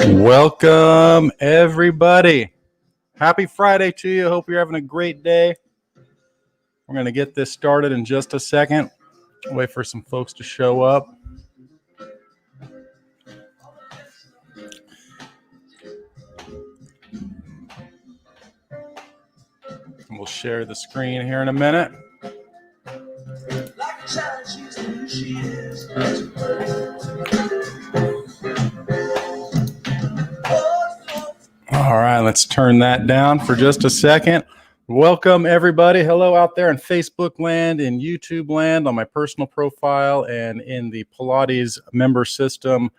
Welcome, everybody. Happy Friday to you. Hope you're having a great day. We're going to get this started in just a second. Wait for some folks to show up. We'll share the screen here in a minute. All right, let's turn that down for just a second. Welcome, everybody. Hello out there in Facebook land, in YouTube land, on my personal profile, and in the Pilates member system.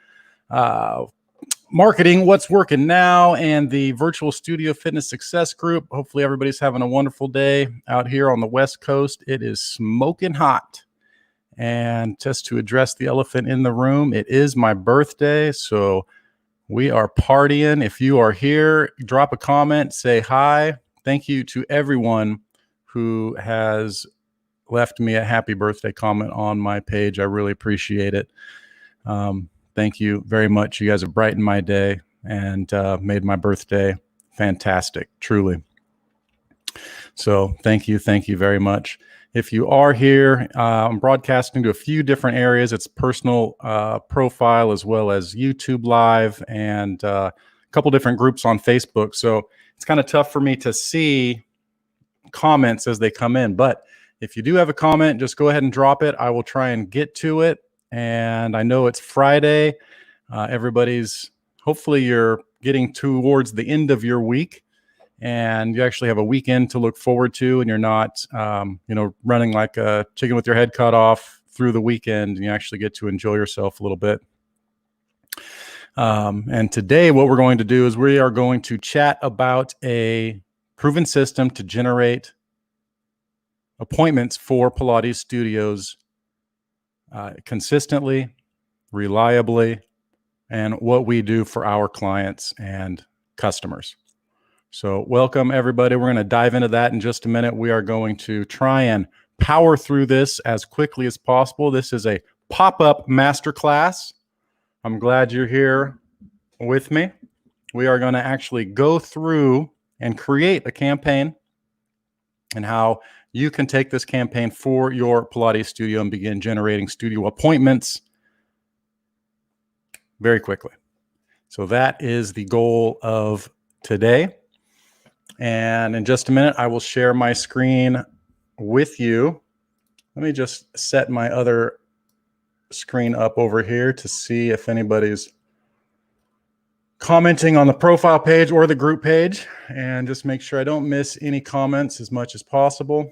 Marketing, what's working now, and the virtual studio fitness success group. Hopefully everybody's having a wonderful day out here on the West Coast. It is smoking hot. And just to address the elephant in the room, it is my birthday, so we are partying. If you are here, drop a comment, say hi. Thank you to everyone who has left me a happy birthday comment on my page. I really appreciate it. Thank you very much. You guys have brightened my day and made my birthday fantastic, truly. So thank you very much. If you are here, I'm broadcasting to a few different areas. It's personal profile as well as YouTube Live and a couple different groups on Facebook. So it's kind of tough for me to see comments as they come in. But if you do have a comment, just go ahead and drop it. I will try and get to it. And I know it's Friday. Hopefully you're getting towards the end of your week and you actually have a weekend to look forward to, and you're not, running like a chicken with your head cut off through the weekend, and you actually get to enjoy yourself a little bit. And today what we're going to do is we are going to chat about a proven system to generate appointments for Pilates studios consistently, reliably, and what we do for our clients and customers. So welcome, everybody. We're going to dive into that in just a minute. We are going to try and power through this as quickly as possible. This is a pop-up masterclass. I'm glad you're here with me. We are going to actually go through and create a campaign and how you can take this campaign for your Pilates studio and begin generating studio appointments very quickly. So that is the goal of today. And in just a minute, I will share my screen with you. Let me just set my other screen up over here to see if anybody's commenting on the profile page or the group page, and just make sure I don't miss any comments as much as possible.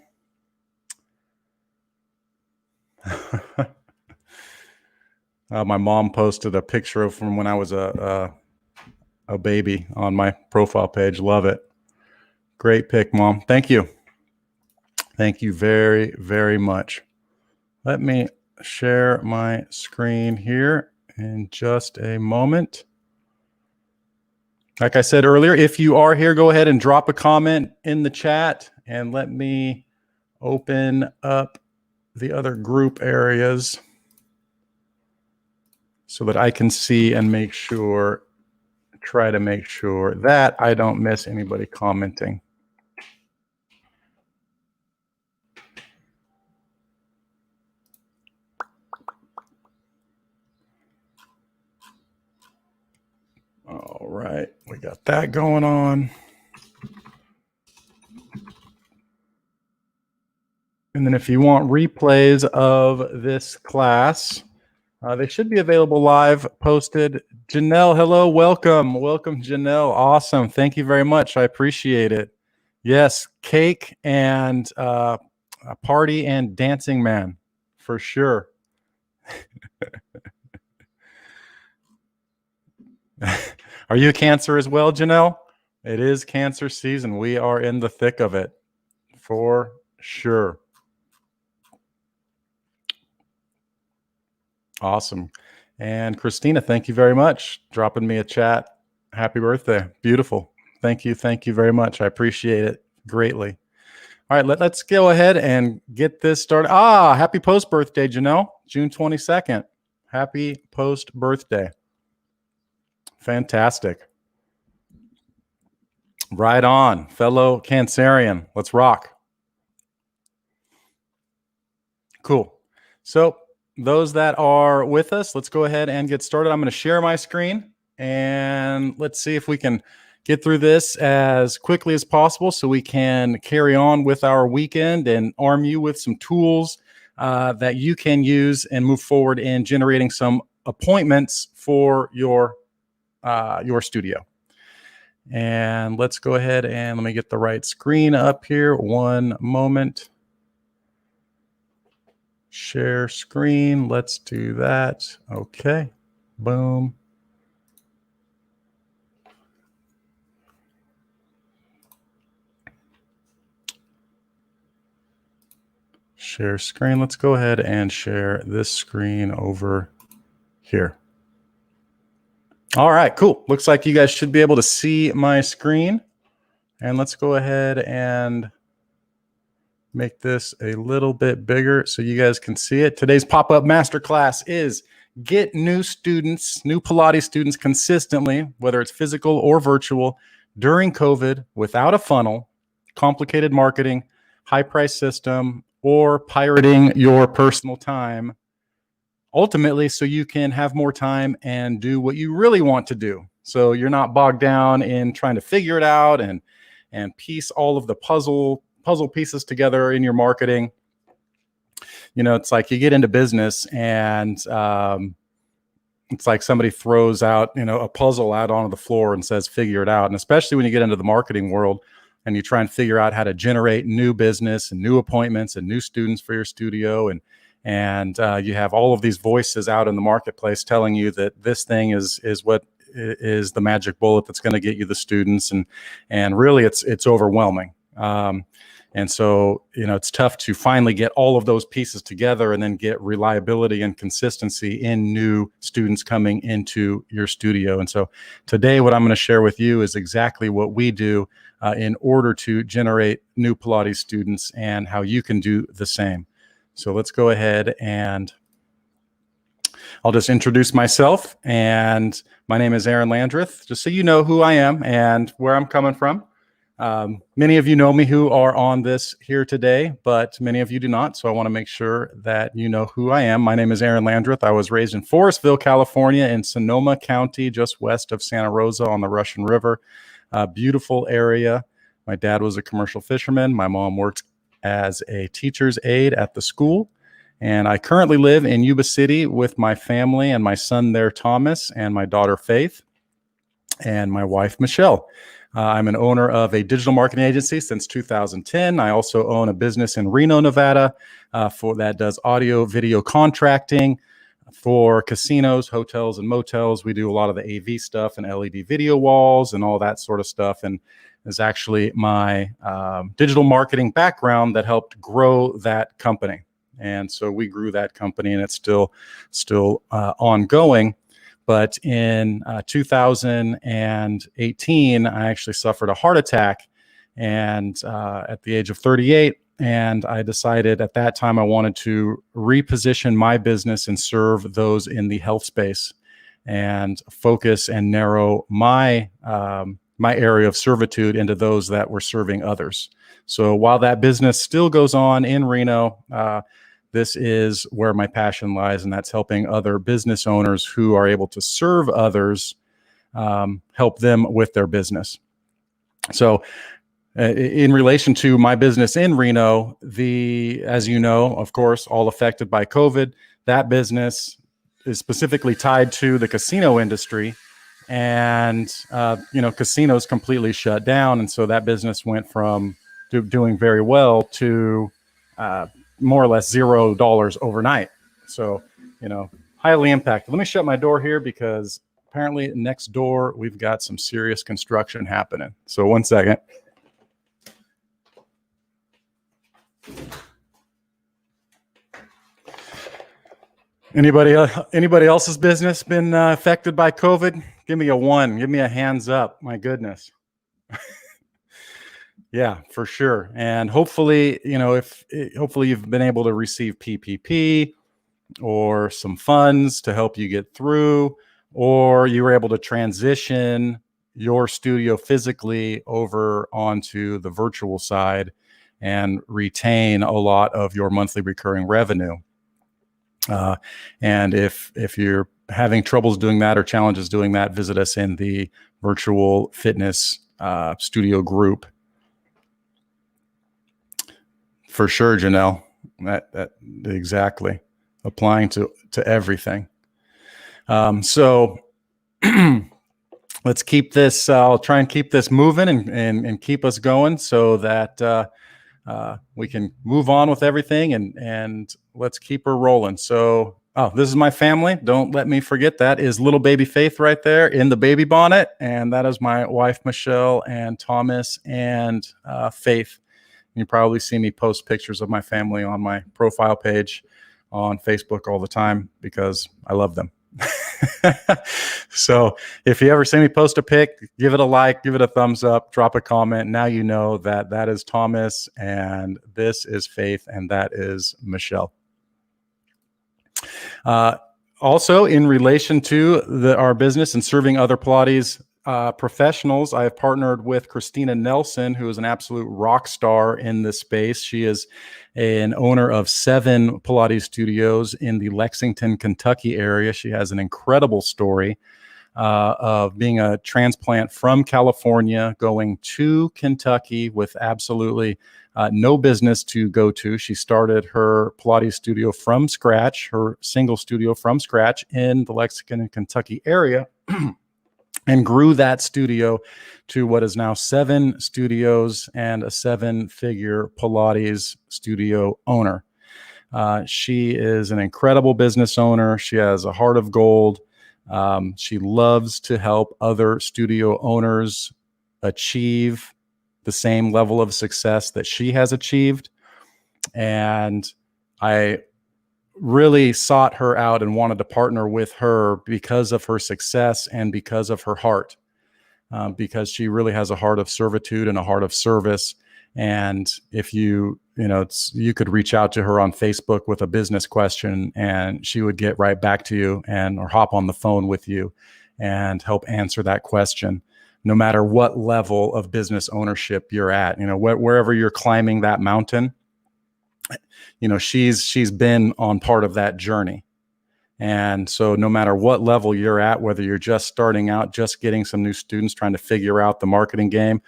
My mom posted a picture from when I was a baby on my profile page. Love it. Great pic, Mom. Thank you. Thank you very, very much. Let me share my screen here in just a moment. Like I said earlier, if you are here, go ahead and drop a comment in the chat and let me open up the other group areas so that I can see and try to make sure that I don't miss anybody commenting. All right, we got that going on. And then if you want replays of this class, they should be available live, posted. Janelle, hello, welcome. Welcome, Janelle. Awesome. Thank you very much. I appreciate it. Yes, cake and a party and dancing man, for sure. Are you a Cancer as well, Janelle? It is Cancer season. We are in the thick of it, for sure. Awesome. And Christina, thank you very much. Dropping me a chat. Happy birthday. Beautiful. Thank you. Thank you very much. I appreciate it greatly. All right, let's go ahead and get this started. Happy post-birthday, Janelle. June 22nd. Happy post birthday. Fantastic. Right on, fellow Cancerian. Let's rock. Cool. So those that are with us, let's go ahead and get started. I'm going to share my screen and let's see if we can get through this as quickly as possible so we can carry on with our weekend and arm you with some tools that you can use and move forward in generating some appointments for your studio. And let's go ahead and let me get the right screen up here. One moment. Share screen. Let's do that. Okay. Boom. Share screen. Let's go ahead and share this screen over here. All right, cool. Looks like you guys should be able to see my screen. And let's go ahead and make this a little bit bigger so you guys can see it. Today's pop-up masterclass is get new students, new Pilates students consistently, whether it's physical or virtual, during COVID without a funnel, complicated marketing, high price system, or pirating your personal time, ultimately so you can have more time and do what you really want to do. So you're not bogged down in trying to figure it out and piece all of the puzzle pieces together in your marketing. You know, it's like you get into business and it's like somebody throws out, you know, a puzzle out onto the floor and says, figure it out. And especially when you get into the marketing world and you try and figure out how to generate new business and new appointments and new students for your studio. And you have all of these voices out in the marketplace telling you that this thing is what is the magic bullet that's going to get you the students. And really it's overwhelming. And so, you know, it's tough to finally get all of those pieces together and then get reliability and consistency in new students coming into your studio. And so today, what I'm going to share with you is exactly what we do in order to generate new Pilates students and how you can do the same. So let's go ahead and I'll just introduce myself. And my name is Aaron Landreth, just so you know who I am and where I'm coming from. Many of you know me who are on this here today, but many of you do not. So I want to make sure that you know who I am. My name is Aaron Landreth. I was raised in Forestville, California, in Sonoma County, just west of Santa Rosa on the Russian River. Beautiful area. My dad was a commercial fisherman. My mom worked as a teacher's aide at the school. And I currently live in Yuba City with my family and my son there, Thomas, and my daughter, Faith, and my wife, Michelle. I'm an owner of a digital marketing agency since 2010. I also own a business in Reno, Nevada, that does audio video contracting for casinos, hotels, and motels. We do a lot of the AV stuff and LED video walls and all that sort of stuff. And it's actually my digital marketing background that helped grow that company. And so we grew that company, and it's still ongoing. But in 2018, I actually suffered a heart attack, and at the age of 38. And I decided at that time I wanted to reposition my business and serve those in the health space, and focus and narrow my my area of servitude into those that were serving others. So while that business still goes on in Reno, this is where my passion lies, and that's helping other business owners who are able to serve others, help them with their business. So in relation to my business in Reno, as you know, of course, all affected by COVID, that business is specifically tied to the casino industry. And, casinos completely shut down. And so that business went from doing very well to more or less $0 overnight. So, highly impacted. Let me shut my door here because apparently next door we've got some serious construction happening. So 1 second. Anybody else's business been affected by COVID? Give me a 1. Give me a hands up. My goodness. Yeah, for sure. And hopefully, hopefully you've been able to receive PPP. or some funds to help you get through, or you were able to transition your studio physically over onto the virtual side and retain a lot of your monthly recurring revenue. And if you're having troubles doing that or challenges doing that, visit us in the virtual fitness studio group. For sure, Janelle. That exactly applying to everything. So let's keep this. I'll try and keep this moving and keep us going so that we can move on with everything and let's keep her rolling. So, this is my family. Don't let me forget that is little baby Faith right there in the baby bonnet. And that is my wife, Michelle, and Thomas and Faith. You probably see me post pictures of my family on my profile page on Facebook all the time because I love them. So if you ever see me post a pic, give it a like, give it a thumbs up, drop a comment. Now you know that is Thomas and this is Faith and that is Michelle. Also, in relation to our business and serving other Pilates professionals, I have partnered with Christina Nelson, who is an absolute rock star in this space. She is an owner of 7 Pilates studios in the Lexington, Kentucky area. She has an incredible story of being a transplant from California, going to Kentucky with absolutely no business to go to. She started her Pilates studio from scratch, her single studio from scratch in the Lexington, Kentucky area. And grew that studio to what is now 7 studios and a 7-figure Pilates studio owner. She is an incredible business owner. She has a heart of gold. She loves to help other studio owners achieve the same level of success that she has achieved. And I really sought her out and wanted to partner with her because of her success and because of her heart, because she really has a heart of servitude and a heart of service. And if you could reach out to her on Facebook with a business question and she would get right back to you or hop on the phone with you and help answer that question, no matter what level of business ownership you're at, wherever you're climbing that mountain. She's been on part of that journey. And so no matter what level you're at, whether you're just starting out, just getting some new students, trying to figure out the marketing game,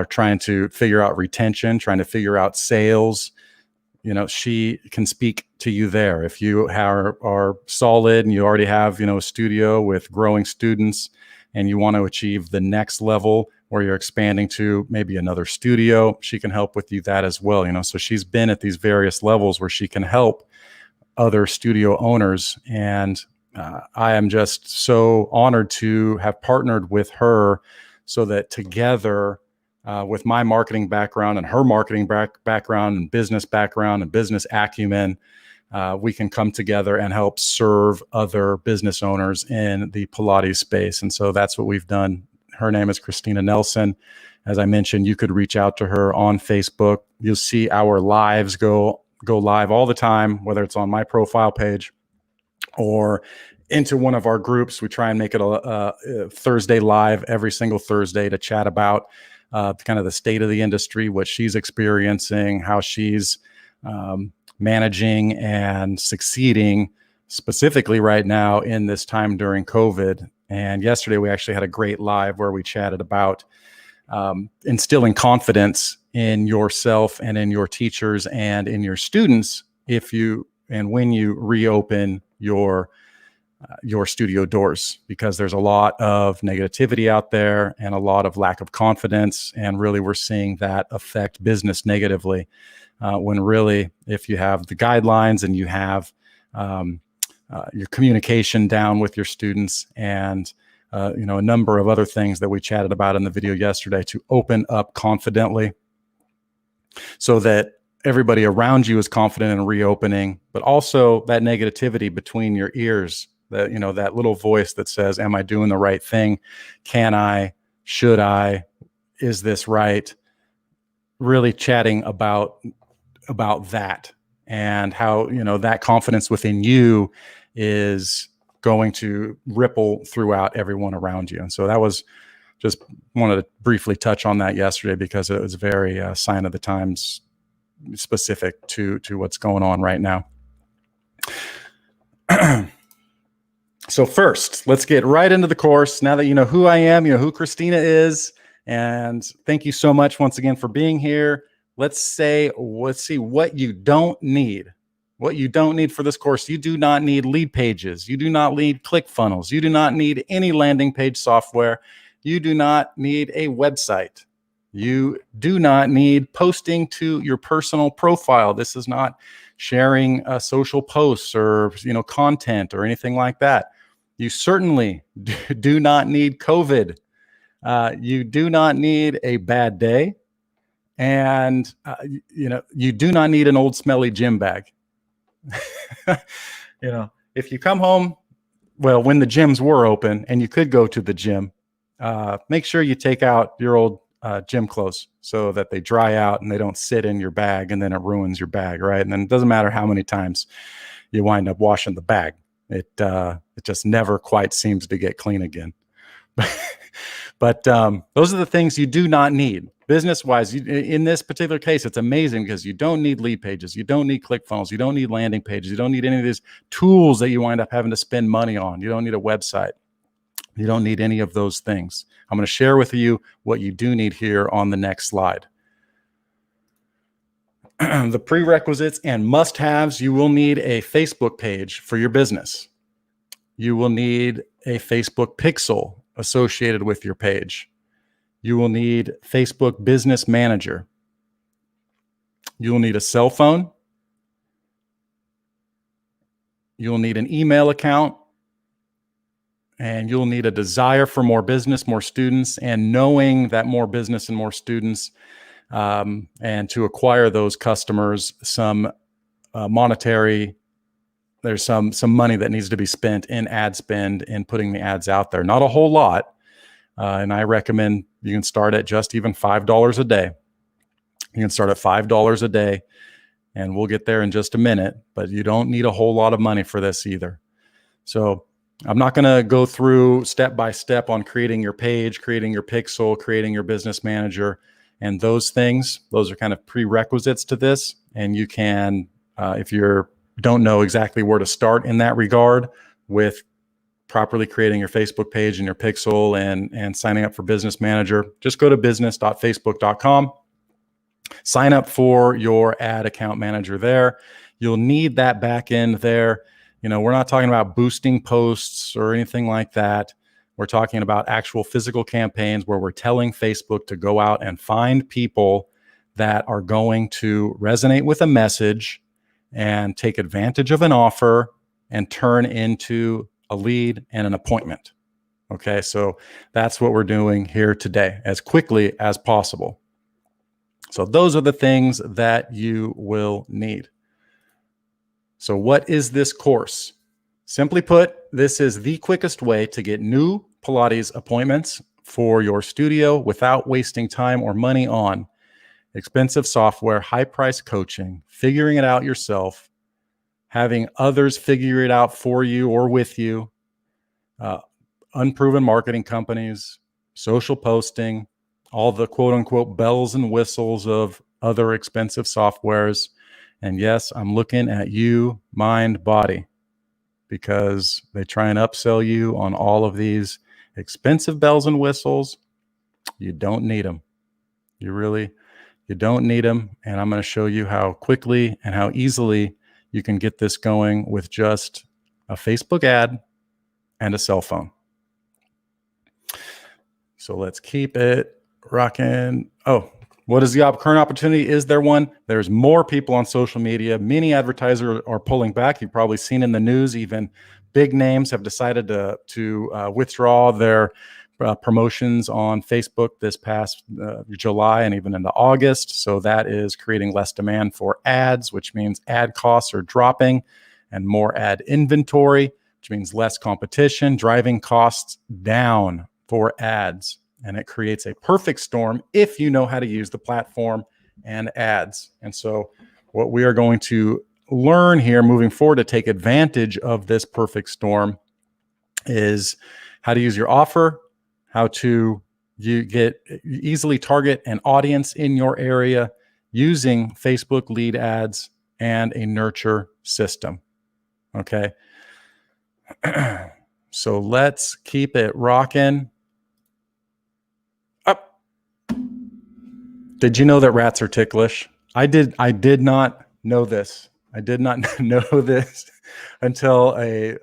trying to figure out retention, trying to figure out sales, she can speak to you there. If you are solid and you already have, a studio with growing students and you want to achieve the next level where you're expanding to maybe another studio, she can help with you that as well. So she's been at these various levels where she can help other studio owners. And I am just so honored to have partnered with her so that together with my marketing background and her marketing background and business acumen, we can come together and help serve other business owners in the Pilates space. And so that's what we've done. Her name is Christina Nelson. As I mentioned, you could reach out to her on Facebook. You'll see our lives go live all the time, whether it's on my profile page or into one of our groups. We try and make it a Thursday live every single Thursday to chat about kind of the state of the industry, what she's experiencing, how she's managing and succeeding specifically right now in this time during COVID. And yesterday we actually had a great live where we chatted about instilling confidence in yourself and in your teachers and in your students when you reopen your studio doors, because there's a lot of negativity out there and a lot of lack of confidence. And really we're seeing that affect business negatively when really, if you have the guidelines and you have your communication down with your students and a number of other things that we chatted about in the video yesterday, to open up confidently so that everybody around you is confident in reopening, but also that negativity between your ears, that little voice that says, am I doing the right thing? Can I? Should I? Is this right? Really chatting about that and how, that confidence within you is going to ripple throughout everyone around you. And so that was just wanted to briefly touch on that yesterday because it was very sign of the times specific to what's going on right now. So first, let's get right into the course. Now that you know who I am, you know who Christina is, and thank you so much once again for being here. Let's see what you don't need. What you don't need for this course. You do not need lead pages. You do not need ClickFunnels. You do not need any landing page software. You do not need a website. You do not need posting to your personal profile. This is not sharing social posts or content or anything like that. You certainly do not need COVID. You do not need a bad day. And, you do not need an old smelly gym bag. If you come home, well, when the gyms were open and you could go to the gym, make sure you take out your old gym clothes so that they dry out and they don't sit in your bag and then it ruins your bag, right? And then it doesn't matter how many times you wind up washing the bag. It just never quite seems to get clean again. But those are the things you do not need. Business-wise, in this particular case, it's amazing because you don't need lead pages. You don't need ClickFunnels. You don't need landing pages. You don't need any of these tools that you wind up having to spend money on. You don't need a website. You don't need any of those things. I'm going to share with you what you do need here on the next slide. The prerequisites and must-haves: you will need a Facebook page for your business. You will need a Facebook pixel associated with your page. You will need Facebook Business Manager. You will need a cell phone. You'll need an email account. And you'll need a desire for more business, more students, and knowing that more business and more students, and to acquire those customers, some monetary, there's some money that needs to be spent in ad spend in putting the ads out there. Not a whole lot. And I recommend you can start at just even $5 a day. You can start at $5 a day, and we'll get there in just a minute, but you don't need a whole lot of money for this either. So I'm not going to go through step by step on creating your page, creating your pixel, creating your business manager, and those things. Those are kind of prerequisites to this. And you can, if you don't know exactly where to start in that regard with properly creating your Facebook page and your pixel and signing up for Business Manager, just go to business.facebook.com. Sign up for your ad account manager there. You'll need that back end there. We're not talking about boosting posts or anything like that. We're talking about actual physical campaigns where we're telling Facebook to go out and find people that are going to resonate with a message and take advantage of an offer and turn into a lead and an appointment. Okay, so that's what we're doing here today as quickly as possible. So those are the things that you will need. So what is this course? Simply put, this is the quickest way to get new Pilates appointments for your studio without wasting time or money on expensive software, high-priced coaching, figuring it out yourself, having others figure it out for you or with you, unproven marketing companies, social posting, all the quote-unquote bells and whistles of other expensive softwares. And yes, I'm looking at you, mind, body, because they try and upsell you on all of these expensive bells and whistles. You don't need them. You don't need them. And I'm going to show you how quickly and how easily you can get this going with just a Facebook ad and a cell phone. So let's keep it rocking. Oh, what is the current opportunity? Is there one? There's more people on social media. Many advertisers are pulling back. You've probably seen in the news, even big names have decided to withdraw their promotions on Facebook this past July and even into August. So that is creating less demand for ads, which means ad costs are dropping, and more ad inventory, which means less competition, driving costs down for ads. And it creates a perfect storm if you know how to use the platform and ads. And so what we are going to learn here moving forward to take advantage of this perfect storm is how to use your offer, how to easily target an audience in your area using Facebook lead ads and a nurture system. Okay. So let's keep it rocking. Up. Did you know that rats are ticklish? I did not know this. I did not know this until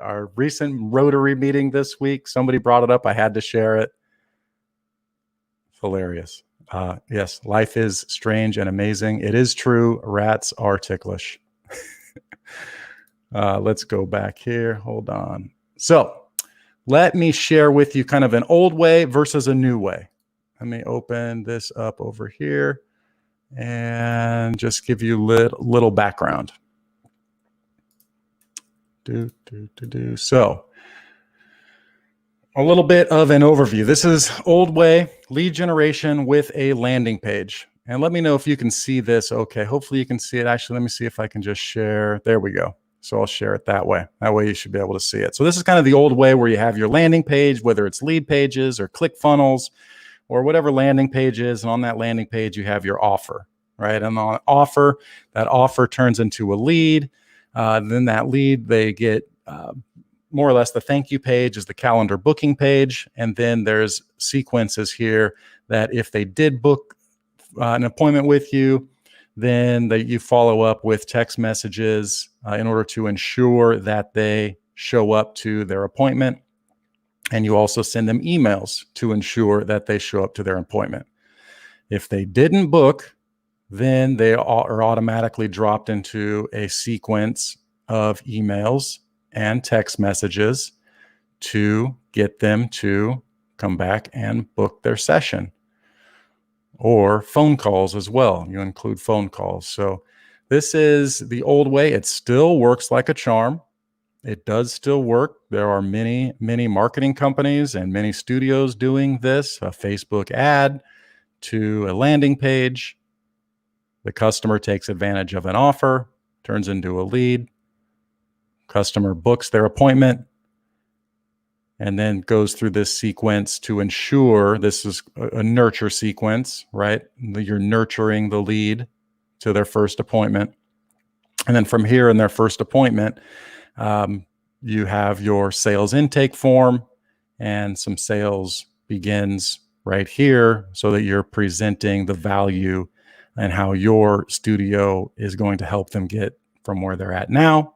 our recent Rotary meeting this week. Somebody brought it up. I had to share it. Hilarious. Yes, life is strange and amazing. It is true. Rats are ticklish. Let's go back here. Hold on. So let me share with you kind of an old way versus a new way. Let me open this up over here and just give you little background. So a little bit of an overview. This is old way lead generation with a landing page. And let me know if you can see this. Okay, hopefully you can see it. Actually, let me see if I can just share. There we go. So I'll share it that way. That way you should be able to see it. So this is kind of the old way where you have your landing page, whether it's lead pages or ClickFunnels or whatever landing page is. And on that landing page, you have your offer, right? And on offer, that offer turns into a lead. Then that lead, they get more or less the thank you page is the calendar booking page. And then there's sequences here that if they did book an appointment with you, then you follow up with text messages in order to ensure that they show up to their appointment. And you also send them emails to ensure that they show up to their appointment. If they didn't book, then they are automatically dropped into a sequence of emails and text messages to get them to come back and book their session. Or phone calls as well. You include phone calls. So this is the old way. It still works like a charm. It does still work. There are many, many marketing companies and many studios doing this, a Facebook ad to a landing page. The customer takes advantage of an offer, turns into a lead. Customer books their appointment and then goes through this sequence to ensure this is a nurture sequence, right? You're nurturing the lead to their first appointment. And then from here in their first appointment, you have your sales intake form and some sales begins right here so that you're presenting the value and how your studio is going to help them get from where they're at now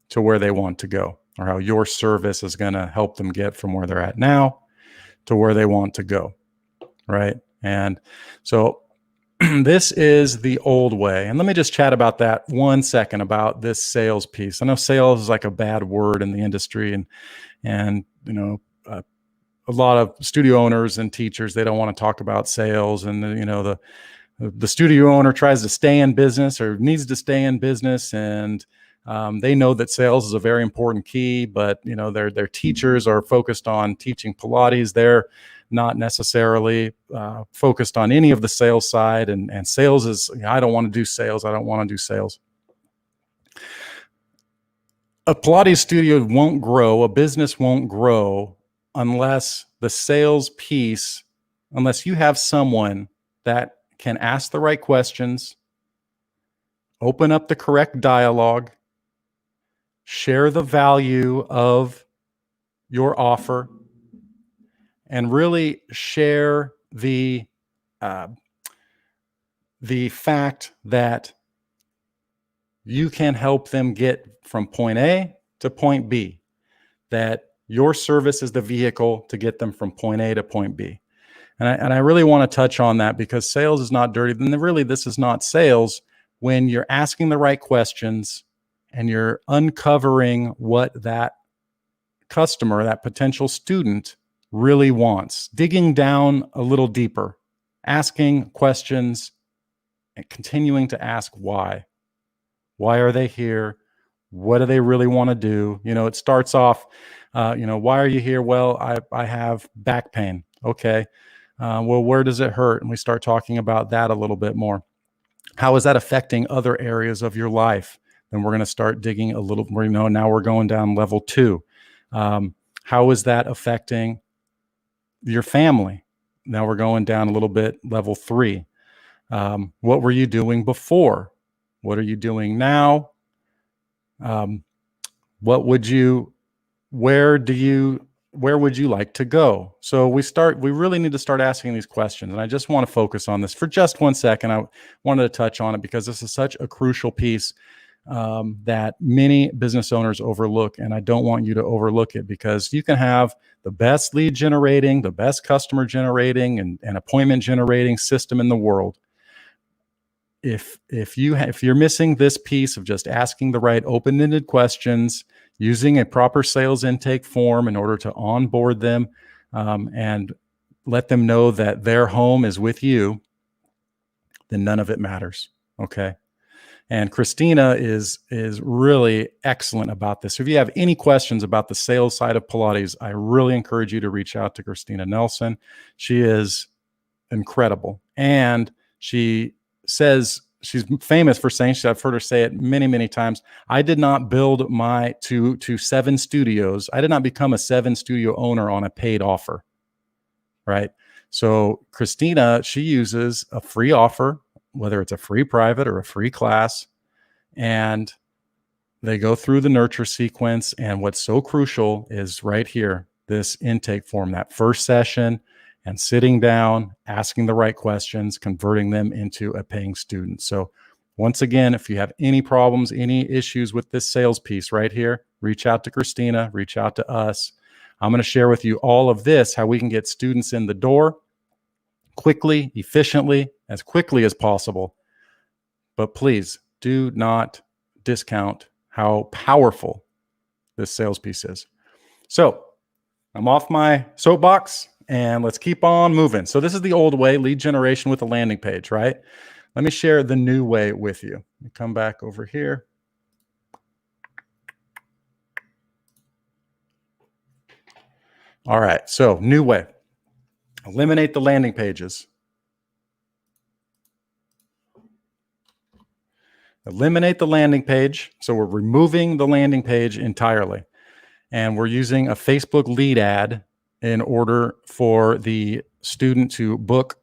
to where they want to go, or how your service is going to help them get from where they're at now to where they want to go, right? And so this is the old way. And let me just chat about that 1 second about this sales piece. I know sales is like a bad word in the industry, and you know, a lot of studio owners and teachers, they don't want to talk about sales, and you know, the studio owner tries to stay in business or needs to stay in business, and they know that sales is a very important key, but you know, their teachers are focused on teaching Pilates. They're not necessarily focused on any of the sales side, and sales is, you know, I don't want to do sales. I don't want to do sales. A Pilates studio won't grow. A business won't grow unless the sales piece, unless you have someone that can ask the right questions, open up the correct dialogue, share the value of your offer, and really share the fact that you can help them get from point A to point B, that your service is the vehicle to get them from point A to point B. And I really want to touch on that, because sales is not dirty. Then really, this is not sales when you're asking the right questions and you're uncovering what that customer, that potential student, really wants, digging down a little deeper, asking questions and continuing to ask why. Why are they here? What do they really want to do? You know, it starts off, you know, why are you here? Well, I have back pain. Okay. Well, where does it hurt? And we start talking about that a little bit more. How is that affecting other areas of your life? Then we're going to start digging a little more. Now we're going down level 2. How is that affecting your family? Now we're going down a little bit, level 3. What were you doing before? What are you doing now? Where would you like to go? So we really need to start asking these questions. And I just want to focus on this for just 1 second. I wanted to touch on it because this is such a crucial piece that many business owners overlook. And I don't want you to overlook it, because you can have the best lead generating, the best customer generating and appointment generating system in the world. If you're missing this piece of just asking the right open-ended questions, using a proper sales intake form in order to onboard them and let them know that their home is with you, then none of it matters. Okay. And Christina is really excellent about this. So if you have any questions about the sales side of Pilates, I really encourage you to reach out to Christina Nelson. She is incredible. And she says, she's famous for saying, I've heard her say it many, many times, I did not build my to 7 studios. I did not become a 7-studio owner on a paid offer, right? So Christina, she uses a free offer, whether it's a free private or a free class, and they go through the nurture sequence. And what's so crucial is right here, this intake form, that first session, and sitting down, asking the right questions, converting them into a paying student. So once again, if you have any problems, any issues with this sales piece right here, reach out to Christina, reach out to us. I'm going to share with you all of this, how we can get students in the door quickly, efficiently, as quickly as possible. But please do not discount how powerful this sales piece is. So I'm off my soapbox and let's keep on moving. So this is the old way, lead generation with a landing page, right? Let me share the new way with you. Let me come back over here. All right, so new way. Eliminate the landing pages. Eliminate the landing page. So we're removing the landing page entirely. And we're using a Facebook lead ad in order for the student to book,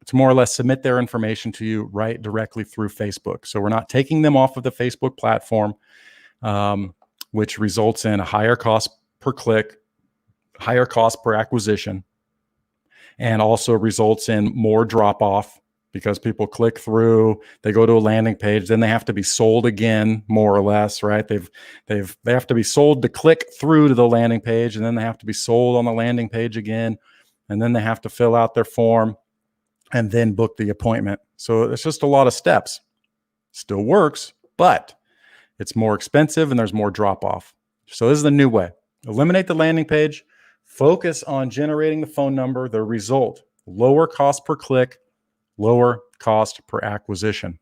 to more or less submit their information to you right directly through Facebook. So we're not taking them off of the Facebook platform, which results in a higher cost per click, higher cost per acquisition, and also results in more drop off, because people click through, they go to a landing page, then they have to be sold again, more or less, right? They have to be sold to click through to the landing page, and then they have to be sold on the landing page again, and then they have to fill out their form and then book the appointment. So it's just a lot of steps. Still works, but it's more expensive and there's more drop off. So this is the new way. Eliminate the landing page, focus on generating the phone number, the result, lower cost per click, lower cost per acquisition.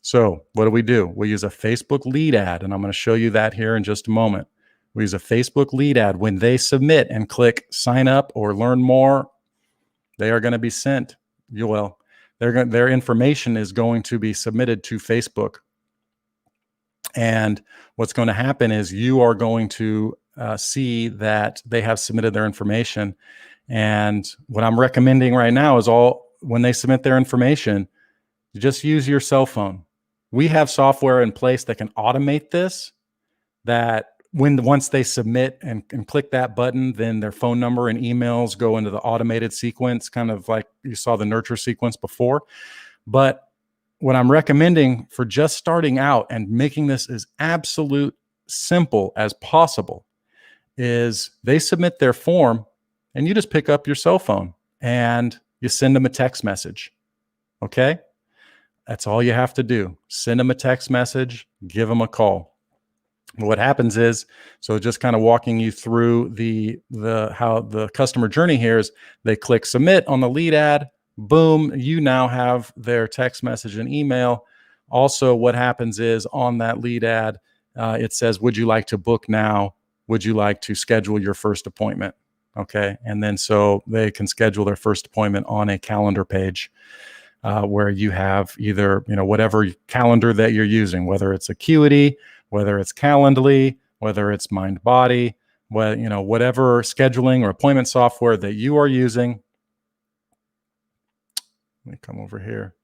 So what do? We use a Facebook lead ad, and I'm going to show you that here in just a moment. We use a Facebook lead ad. When they submit and click sign up or learn more, they are going to be sent. Their information is going to be submitted to Facebook. And what's going to happen is you are going to see that they have submitted their information. And what I'm recommending right now is when they submit their information, you just use your cell phone. We have software in place that can automate this, that once they submit and click that button, then their phone number and emails go into the automated sequence, kind of like you saw the nurture sequence before. But what I'm recommending for just starting out and making this as absolute simple as possible is they submit their form and you just pick up your cell phone and you send them a text message. Okay? That's all you have to do. Send them a text message, give them a call. What happens is, so just kind of walking you through how the customer journey here is, they click submit on the lead ad, boom, you now have their text message and email. Also, what happens is on that lead ad, it says, would you like to book now? Would you like to schedule your first appointment? Okay. And then so they can schedule their first appointment on a calendar page. where you have either, whatever calendar that you're using, whether it's Acuity, whether it's Calendly, whether it's MindBody, whatever scheduling or appointment software that you are using. Let me come over here.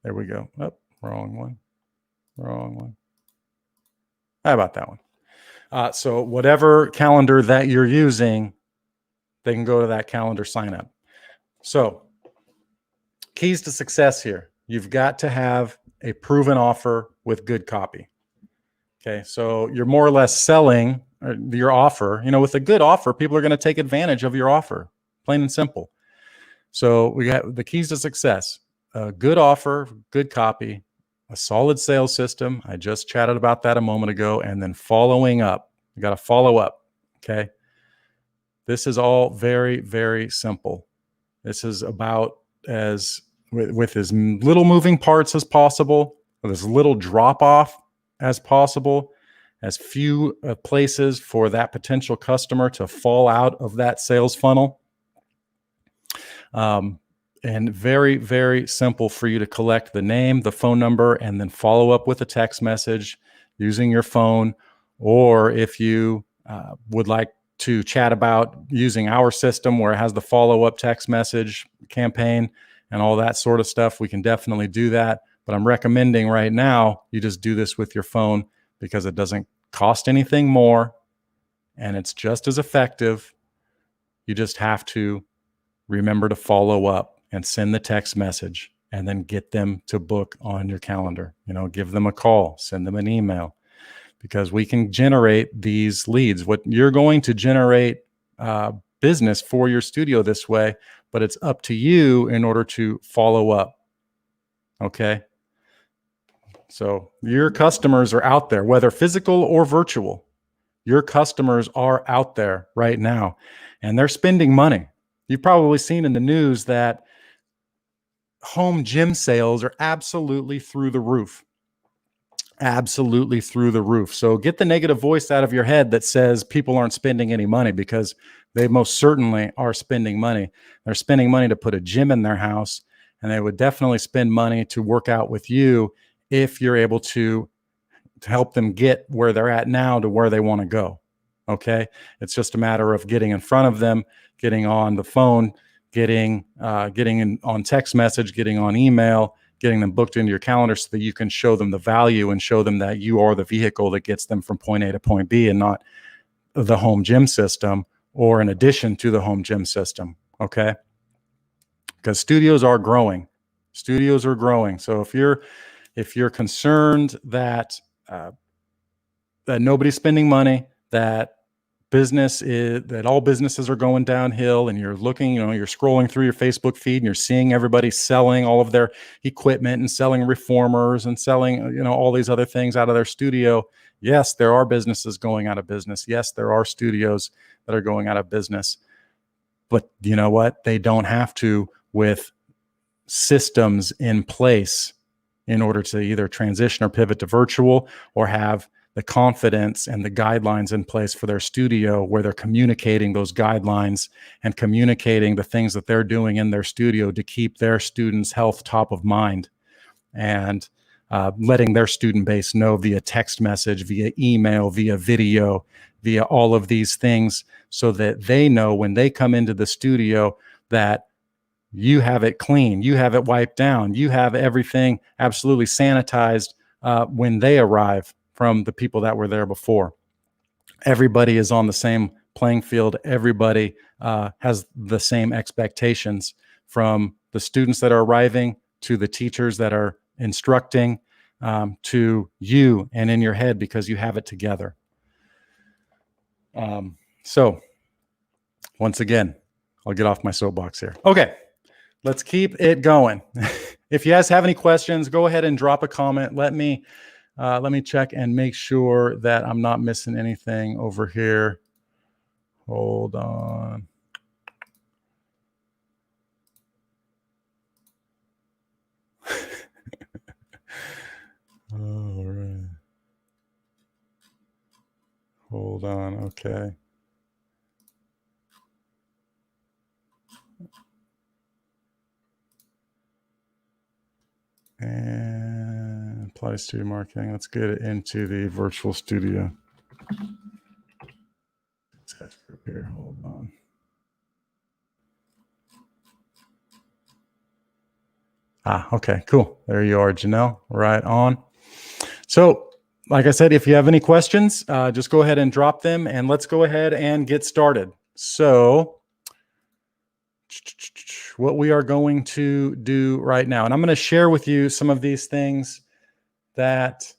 There we go. Oh, wrong one. How about that one? So whatever calendar that you're using, they can go to that calendar, sign up. So keys to success here. You've got to have a proven offer with good copy. Okay, so you're more or less selling your offer. With a good offer, people are going to take advantage of your offer, plain and simple. So we got the keys to success: a good offer, good copy, a solid sales system. I just chatted about that a moment ago, and then following up. You got to follow up. Okay, this is all very, very simple. This is about with as little moving parts as possible, with as little drop off as possible, as few places for that potential customer to fall out of that sales funnel. And very, very simple for you to collect the name, the phone number, and then follow up with a text message using your phone. Or if you would like to chat about using our system where it has the follow-up text message campaign and all that sort of stuff, we can definitely do that. But I'm recommending right now you just do this with your phone because it doesn't cost anything more and it's just as effective. You just have to remember to follow up and send the text message and then get them to book on your calendar. Give them a call, send them an email, because we can generate these leads. What you're going to generate business for your studio this way, but it's up to you in order to follow up. Okay. So your customers are out there, whether physical or virtual. Your customers are out there right now and they're spending money. You've probably seen in the news that home gym sales are absolutely through the roof. Absolutely through the roof. So get the negative voice out of your head that says people aren't spending any money, because they most certainly are spending money. They're spending money to put a gym in their house, and they would definitely spend money to work out with you if you're able to help them get where they're at now to where they want to go. Okay. It's just a matter of getting in front of them, getting on the phone, getting on text message, getting on email, getting them booked into your calendar so that you can show them the value and show them that you are the vehicle that gets them from point A to point B and not the home gym system or in addition to the home gym system. Okay. Because studios are growing. So if you're concerned that nobody's spending money, that all businesses are going downhill, and you're looking, you're scrolling through your Facebook feed and you're seeing everybody selling all of their equipment and selling reformers and selling, all these other things out of their studio. Yes, there are businesses going out of business. Yes, there are studios that are going out of business. But you know what? They don't have to, with systems in place in order to either transition or pivot to virtual, or have the confidence and the guidelines in place for their studio where they're communicating those guidelines and communicating the things that they're doing in their studio to keep their students' health top of mind, and letting their student base know via text message, via email, via video, via all of these things, so that they know when they come into the studio that you have it clean, you have it wiped down, you have everything absolutely sanitized when they arrive from the people that were there before. Everybody is on the same playing field. Everybody has the same expectations, from the students that are arriving to the teachers that are instructing, to you and in your head, because you have it together. So once again, I'll get off my soapbox here. Okay, let's keep it going. If you guys have any questions, go ahead and drop a comment. Let me check and make sure that I'm not missing anything over here. Hold on. All right. Hold on. Okay. And Pilates studio marketing. Let's get it into the virtual studio. Here, hold on. Okay, cool. There you are, Janelle. Right on. So, like I said, if you have any questions, just go ahead and drop them, and let's go ahead and get started. So, what we are going to do right now, and I'm going to share with you some of these things that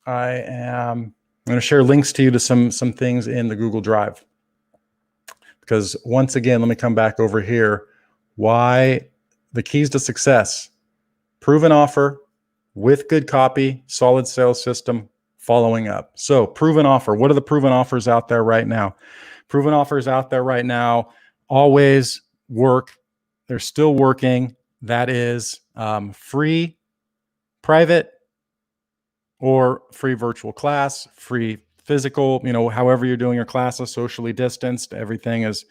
I'm going to share links to you to some things in the Google Drive. Because once again, let me come back over here. Why the keys to success: proven offer with good copy, solid sales system, following up. So proven offer. What are the proven offers out there right now? Proven offers out there right now always work. They're still working. That is free private or free virtual class, free physical, however you're doing your classes, socially distanced, everything is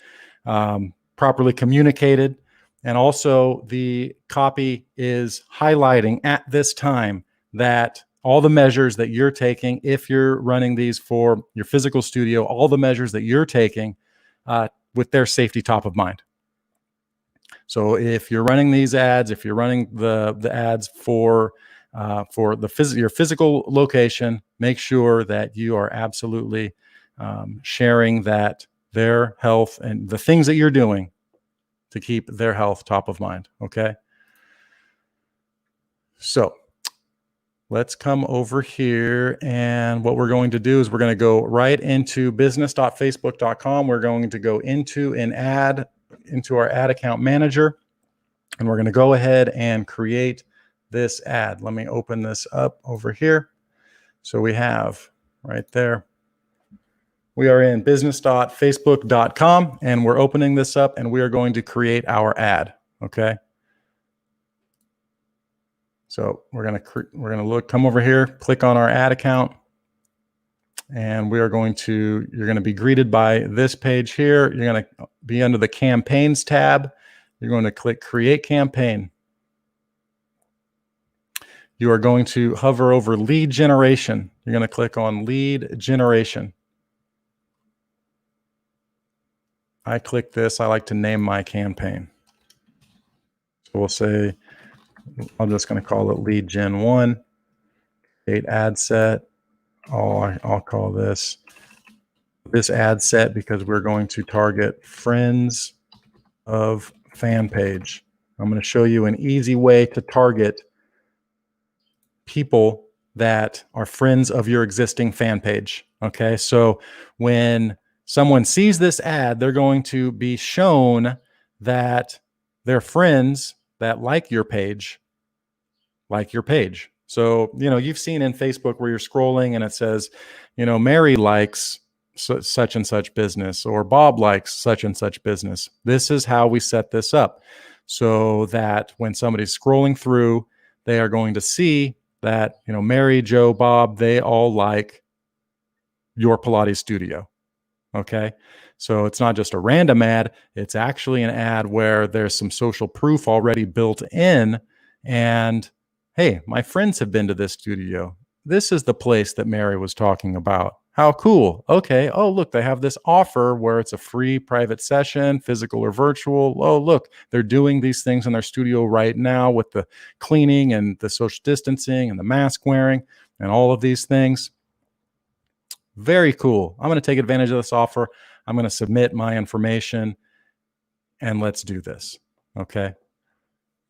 properly communicated. And also the copy is highlighting at this time that all the measures that you're taking, if you're running these for your physical studio, all the measures that you're taking with their safety top of mind. So if you're running these ads, if you're running the ads for your physical location, make sure that you are absolutely sharing that their health and the things that you're doing to keep their health top of mind. Okay. So let's come over here, and what we're going to do is we're going to go right into business.facebook.com. We're going to go into our ad account manager, and we're going to go ahead and create this ad. Let me open this up over here. So we have right there, we are in business.facebook.com, and we're opening this up, and we are going to create our ad. Okay. So we're going to come over here, click on our ad account, and you're going to be greeted by this page here. You're going to be under the campaigns tab. You're going to click create campaign. You are going to hover over lead generation. You're going to click on lead generation. I click this. I like to name my campaign. So we'll say, I'm just going to call it lead gen 1, create ad set. I'll call this ad set because we're going to target friends of fan page. I'm going to show you an easy way to target people that are friends of your existing fan page. Okay. So when someone sees this ad, they're going to be shown that their friends that like your page. So, you've seen in Facebook where you're scrolling and it says, Mary likes such and such business, or Bob likes such and such business. This is how we set this up so that when somebody's scrolling through, they are going to see that, Mary, Joe, Bob, they all like your Pilates studio. Okay. So it's not just a random ad. It's actually an ad where there's some social proof already built in. And hey, my friends have been to this studio. This is the place that Mary was talking about. How cool. Okay. Oh, look, they have this offer where it's a free private session, physical or virtual. Oh, look, they're doing these things in their studio right now with the cleaning and the social distancing and the mask wearing and all of these things. Very cool. I'm going to take advantage of this offer. I'm going to submit my information, and let's do this. Okay.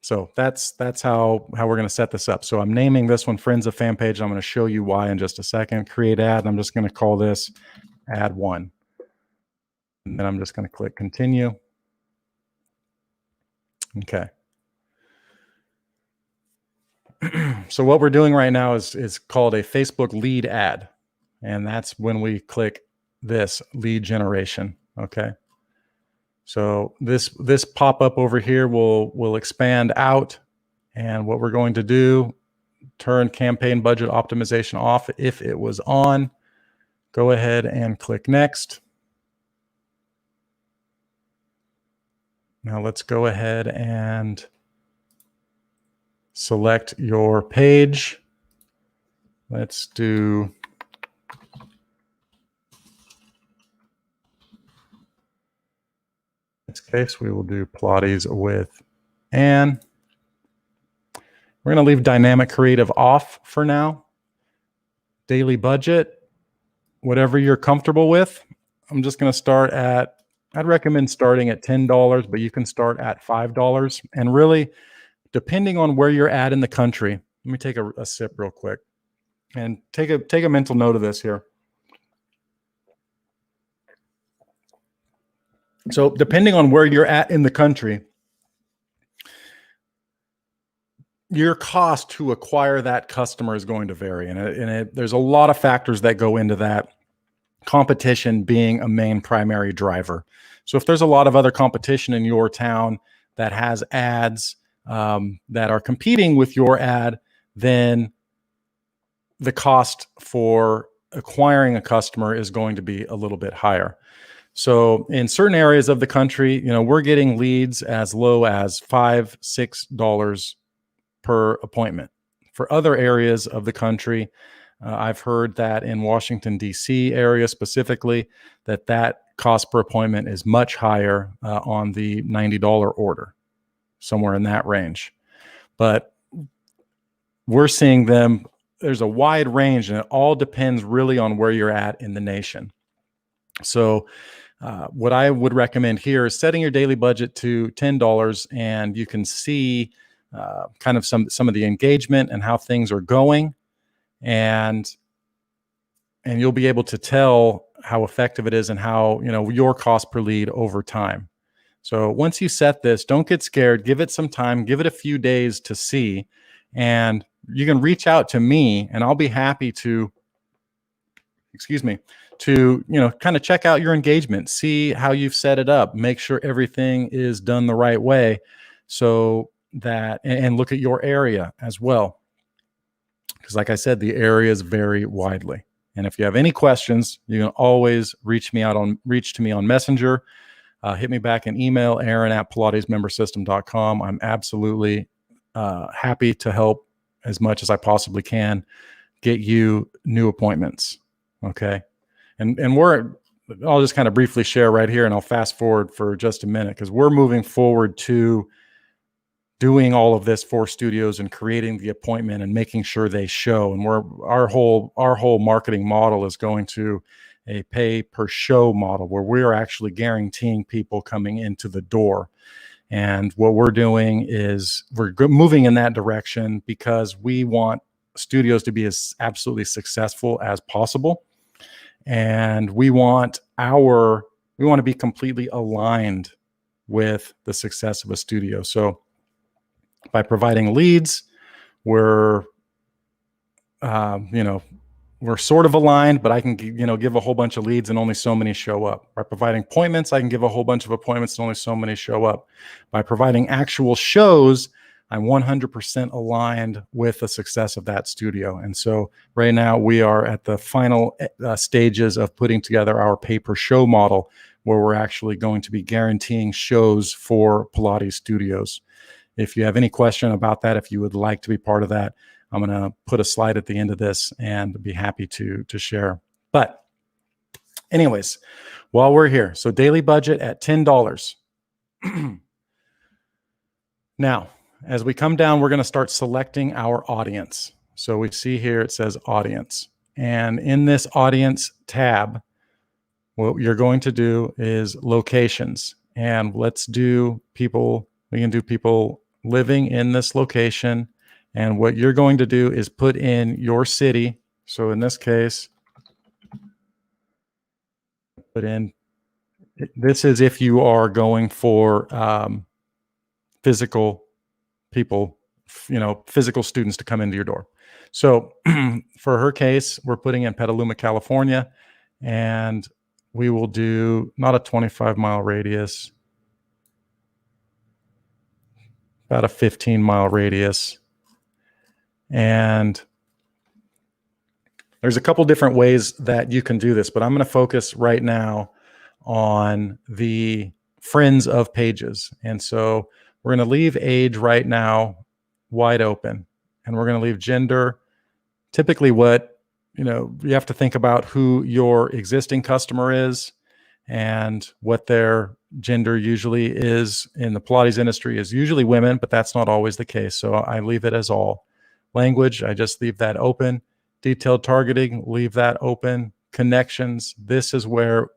So that's how we're going to set this up. So I'm naming this one Friends of Fan Page. I'm going to show you why in just a second. Create ad. I'm just going to call this ad 1. And then I'm just going to click continue. Okay. So what we're doing right now is called a Facebook lead ad. And that's when we click this lead generation. Okay. So this pop-up over here will expand out, and what we're going to do, turn campaign budget optimization off if it was on. Go ahead and click next. Now let's go ahead and select your page. Let's do in this case, we will do Pilates with Anne. We're going to leave dynamic creative off for now. Daily budget, whatever you're comfortable with. I'm just going to start at, I'd recommend starting at $10, but you can start at $5. And really, depending on where you're at in the country, let me take a sip real quick and take a mental note of this here. So depending on where you're at in the country, your cost to acquire that customer is going to vary. And there's a lot of factors that go into that, competition being a main primary driver. So if there's a lot of other competition in your town that has ads that are competing with your ad, then the cost for acquiring a customer is going to be a little bit higher. So in certain areas of the country, you know, we're getting leads as low as $5, $6 per appointment. For other areas of the country, I've heard that in Washington, D.C. area specifically, that cost per appointment is much higher on the $90 order, somewhere in that range. But we're seeing them, there's a wide range, and it all depends really on where you're at in the nation. So what I would recommend here is setting your daily budget to $10, and you can see kind of some of the engagement and how things are going. And you'll be able to tell how effective it is and how, you know, your cost per lead over time. So once you set this, don't get scared, give it some time, give it a few days to see, and you can reach out to me and I'll be happy to, you know, kind of check out your engagement, see how you've set it up, make sure everything is done the right way, so that, and look at your area as well. Because like I said, the areas vary widely. And if you have any questions, you can always reach to me on Messenger. Hit me back an email, aaron@pilatesmembersystem.com. I'm absolutely happy to help as much as I possibly can get you new appointments. Okay. And I'll just kind of briefly share right here, and I'll fast forward for just a minute, because we're moving forward to doing all of this for studios and creating the appointment and making sure they show. And our whole marketing model is going to a pay per show model, where we're actually guaranteeing people coming into the door. And what we're doing is we're moving in that direction because we want studios to be as absolutely successful as possible. And we want to be completely aligned with the success of a studio. So by providing leads, we're sort of aligned, but I can, give a whole bunch of leads and only so many show up. By providing appointments, I can give a whole bunch of appointments and only so many show up. By providing actual shows, I'm 100% aligned with the success of that studio. And so right now we are at the final stages of putting together our pay-per-show model, where we're actually going to be guaranteeing shows for Pilates studios. If you have any question about that, if you would like to be part of that, I'm going to put a slide at the end of this and be happy to share. But anyways, while we're here, so daily budget at $10. Now, as we come down, we're going to start selecting our audience. So we see here, it says audience. And in this audience tab, what you're going to do is locations. And let's do people, we can do people living in this location. And what you're going to do is put in your city. So in this case, put in, this is if you are going for physical people, physical students to come into your door. So for her case, we're putting in Petaluma, California, and we will do not a 25-mile radius, about a 15-mile radius. And there's a couple different ways that you can do this, but I'm going to focus right now on the friends of pages. And so we're going to leave age right now wide open. And we're going to leave gender. Typically what, you have to think about who your existing customer is and what their gender usually is in the Pilates industry is usually women, but that's not always the case. So I leave it as all. Language, I just leave that open. Detailed targeting, leave that open. Connections, this is where,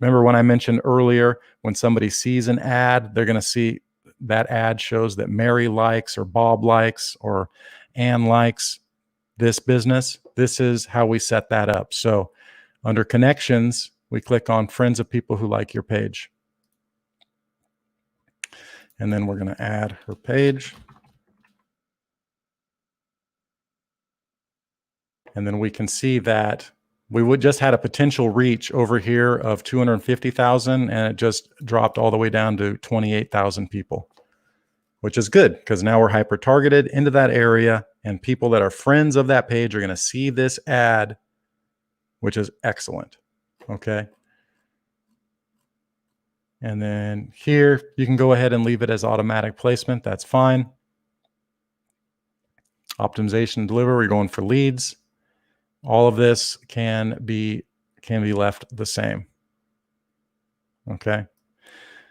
remember when I mentioned earlier, when somebody sees an ad, they're going to see that ad shows that Mary likes or Bob likes or Ann likes this business. This is how we set that up. So under connections, we click on friends of people who like your page. And then we're going to add her page. And then we can see that we would just had a potential reach over here of 250,000 and it just dropped all the way down to 28,000 people, which is good because now we're hyper targeted into that area and people that are friends of that page are going to see this ad, which is excellent. Okay. And then here you can go ahead and leave it as automatic placement. That's fine. Optimization and deliver, we're going for leads. All of this can be left the same. Okay.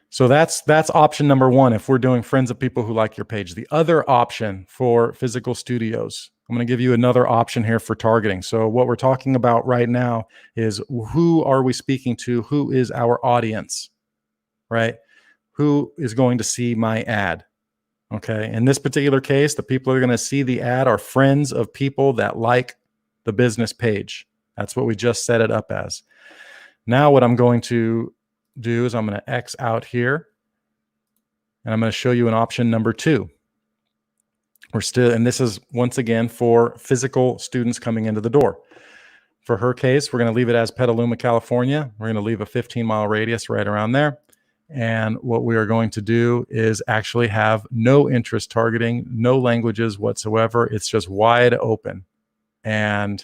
So that's option number one if we're doing friends of people who like your page. The other option for physical studios, I'm going to give you another option here for targeting. So what we're talking about right now is who are we speaking to? Who is our audience, right? Who is going to see my ad? Okay. In this particular case, the people who are going to see the ad are friends of people that like the business page. That's what we just set it up as. Now what I'm going to do is I'm going to X out here and I'm going to show you an option number 2. We're still, and this is once again for physical students coming into the door. For her case, we're going to leave it as Petaluma, California. We're going to leave a 15-mile radius right around there. And what we are going to do is actually have no interest targeting, no languages whatsoever. It's just wide open. And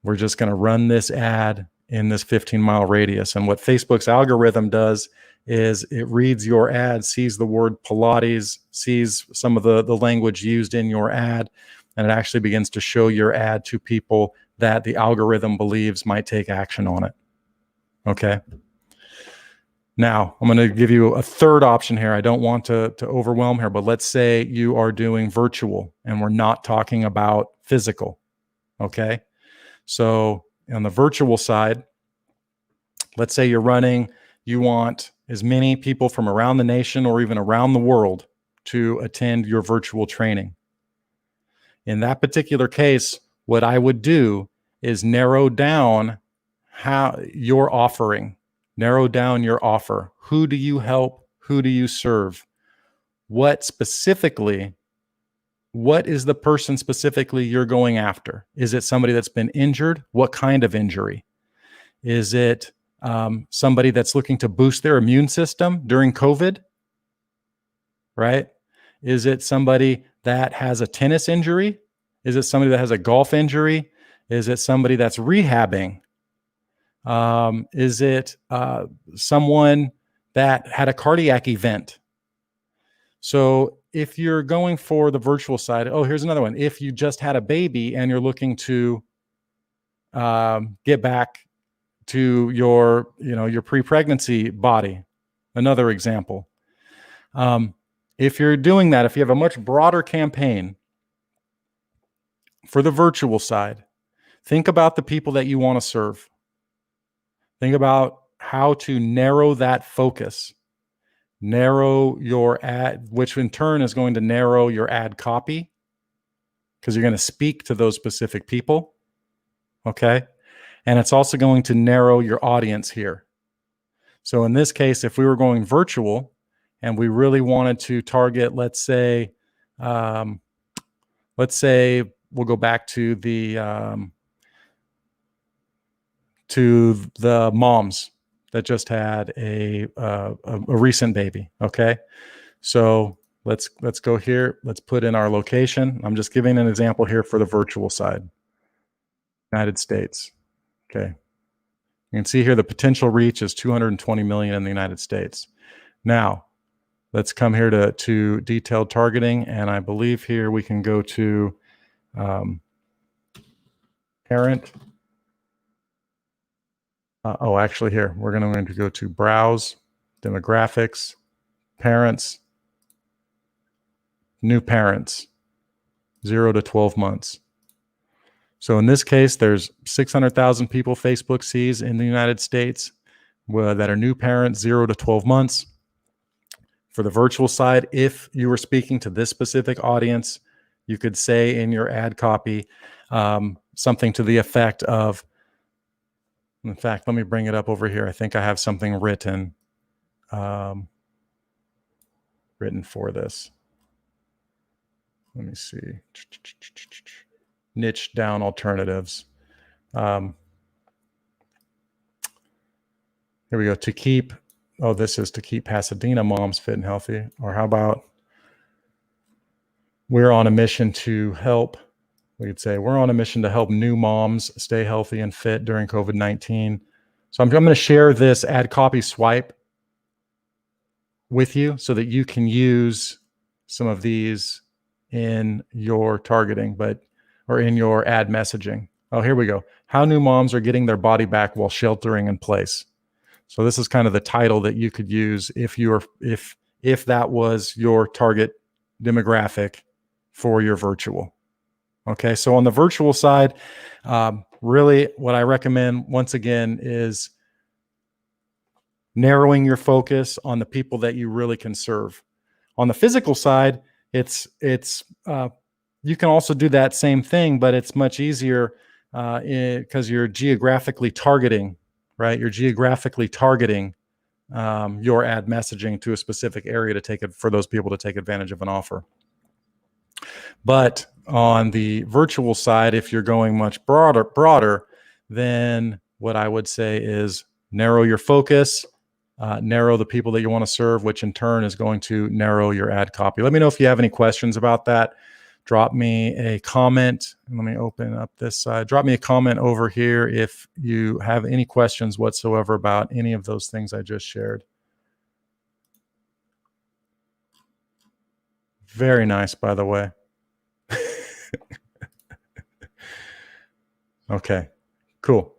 we're just going to run this ad in this 15-mile radius. And what Facebook's algorithm does is it reads your ad, sees the word Pilates, sees some of the language used in your ad, and it actually begins to show your ad to people that the algorithm believes might take action on it. Okay. Now, I'm going to give you a third option here. I don't want to overwhelm here, but let's say you are doing virtual and we're not talking about physical. Okay. So on the virtual side, let's say you want as many people from around the nation or even around the world to attend your virtual training. In that particular case, what I would do is narrow down how you're offering. Narrow down your offer. Who do you help? Who do you serve? What is the person specifically you're going after? Is it somebody that's been injured? What kind of injury? Is it somebody that's looking to boost their immune system during COVID? Right? Is it somebody that has a tennis injury? Is it somebody that has a golf injury? Is it somebody that's rehabbing? Is it someone that had a cardiac event? So if you're going for the virtual side, oh, here's another one. If you just had a baby and you're looking to get back to your pre-pregnancy body, another example. If you're doing that, if you have a much broader campaign for the virtual side, think about the people that you want to serve. Think about how to narrow that focus, narrow your ad, which in turn is going to narrow your ad copy because you're going to speak to those specific people. Okay. And it's also going to narrow your audience here. So in this case, if we were going virtual and we really wanted to target, let's say we'll go back to the moms that just had a recent baby. Okay. So let's go here. Let's put in our location. I'm just giving an example here for the virtual side. United States. Okay. You can see here the potential reach is 220 million in the United States. Now, Let's come here to detailed targeting. And I believe here we can go to parent. Actually here, we're going to go to browse, demographics, parents, new parents, 0 to 12 months. So in this case, there's 600,000 people Facebook sees in the United States that are new parents, 0 to 12 months. For the virtual side, if you were speaking to this specific audience, you could say in your ad copy something to the effect of, in fact, let me bring it up over here. I think I have something written for this. Let me see. Niche down alternatives. Here we go. To keep, this is to keep Pasadena moms fit and healthy. Or how about, we're on a mission to help, we could say, we're on a mission to help new moms stay healthy and fit during COVID-19. So I'm going to share this ad copy swipe with you so that you can use some of these in your targeting, or in your ad messaging. Oh, here we go. How new moms are getting their body back while sheltering in place. So this is kind of the title that you could use if that was your target demographic for your virtual. Okay, so on the virtual side, really what I recommend once again is narrowing your focus on the people that you really can serve. On the physical side, it's you can also do that same thing, but it's much easier because you're geographically targeting, right? You're geographically targeting your ad messaging to a specific area for those people to take advantage of an offer. But on the virtual side, if you're going much broader, then what I would say is narrow your focus, narrow the people that you want to serve, which in turn is going to narrow your ad copy. Let me know if you have any questions about that. Drop me a comment. Let me open up this side. Drop me a comment over here if you have any questions whatsoever about any of those things I just shared. Very nice, by the way. Okay, cool.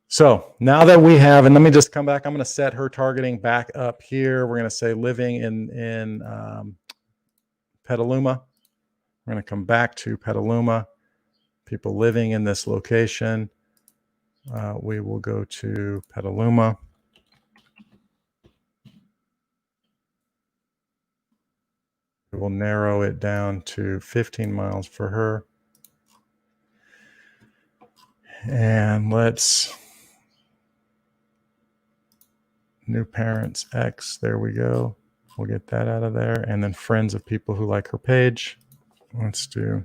So now that we have, and let me just come back, I'm going to set her targeting back up here. We're going to say living in Petaluma. We're going to come back to Petaluma, people living in this location. We will go to Petaluma. We will narrow it down to 15 miles for her. And let's, new parents X, there we go. We'll get that out of there. And then friends of people who like her page. Let's do,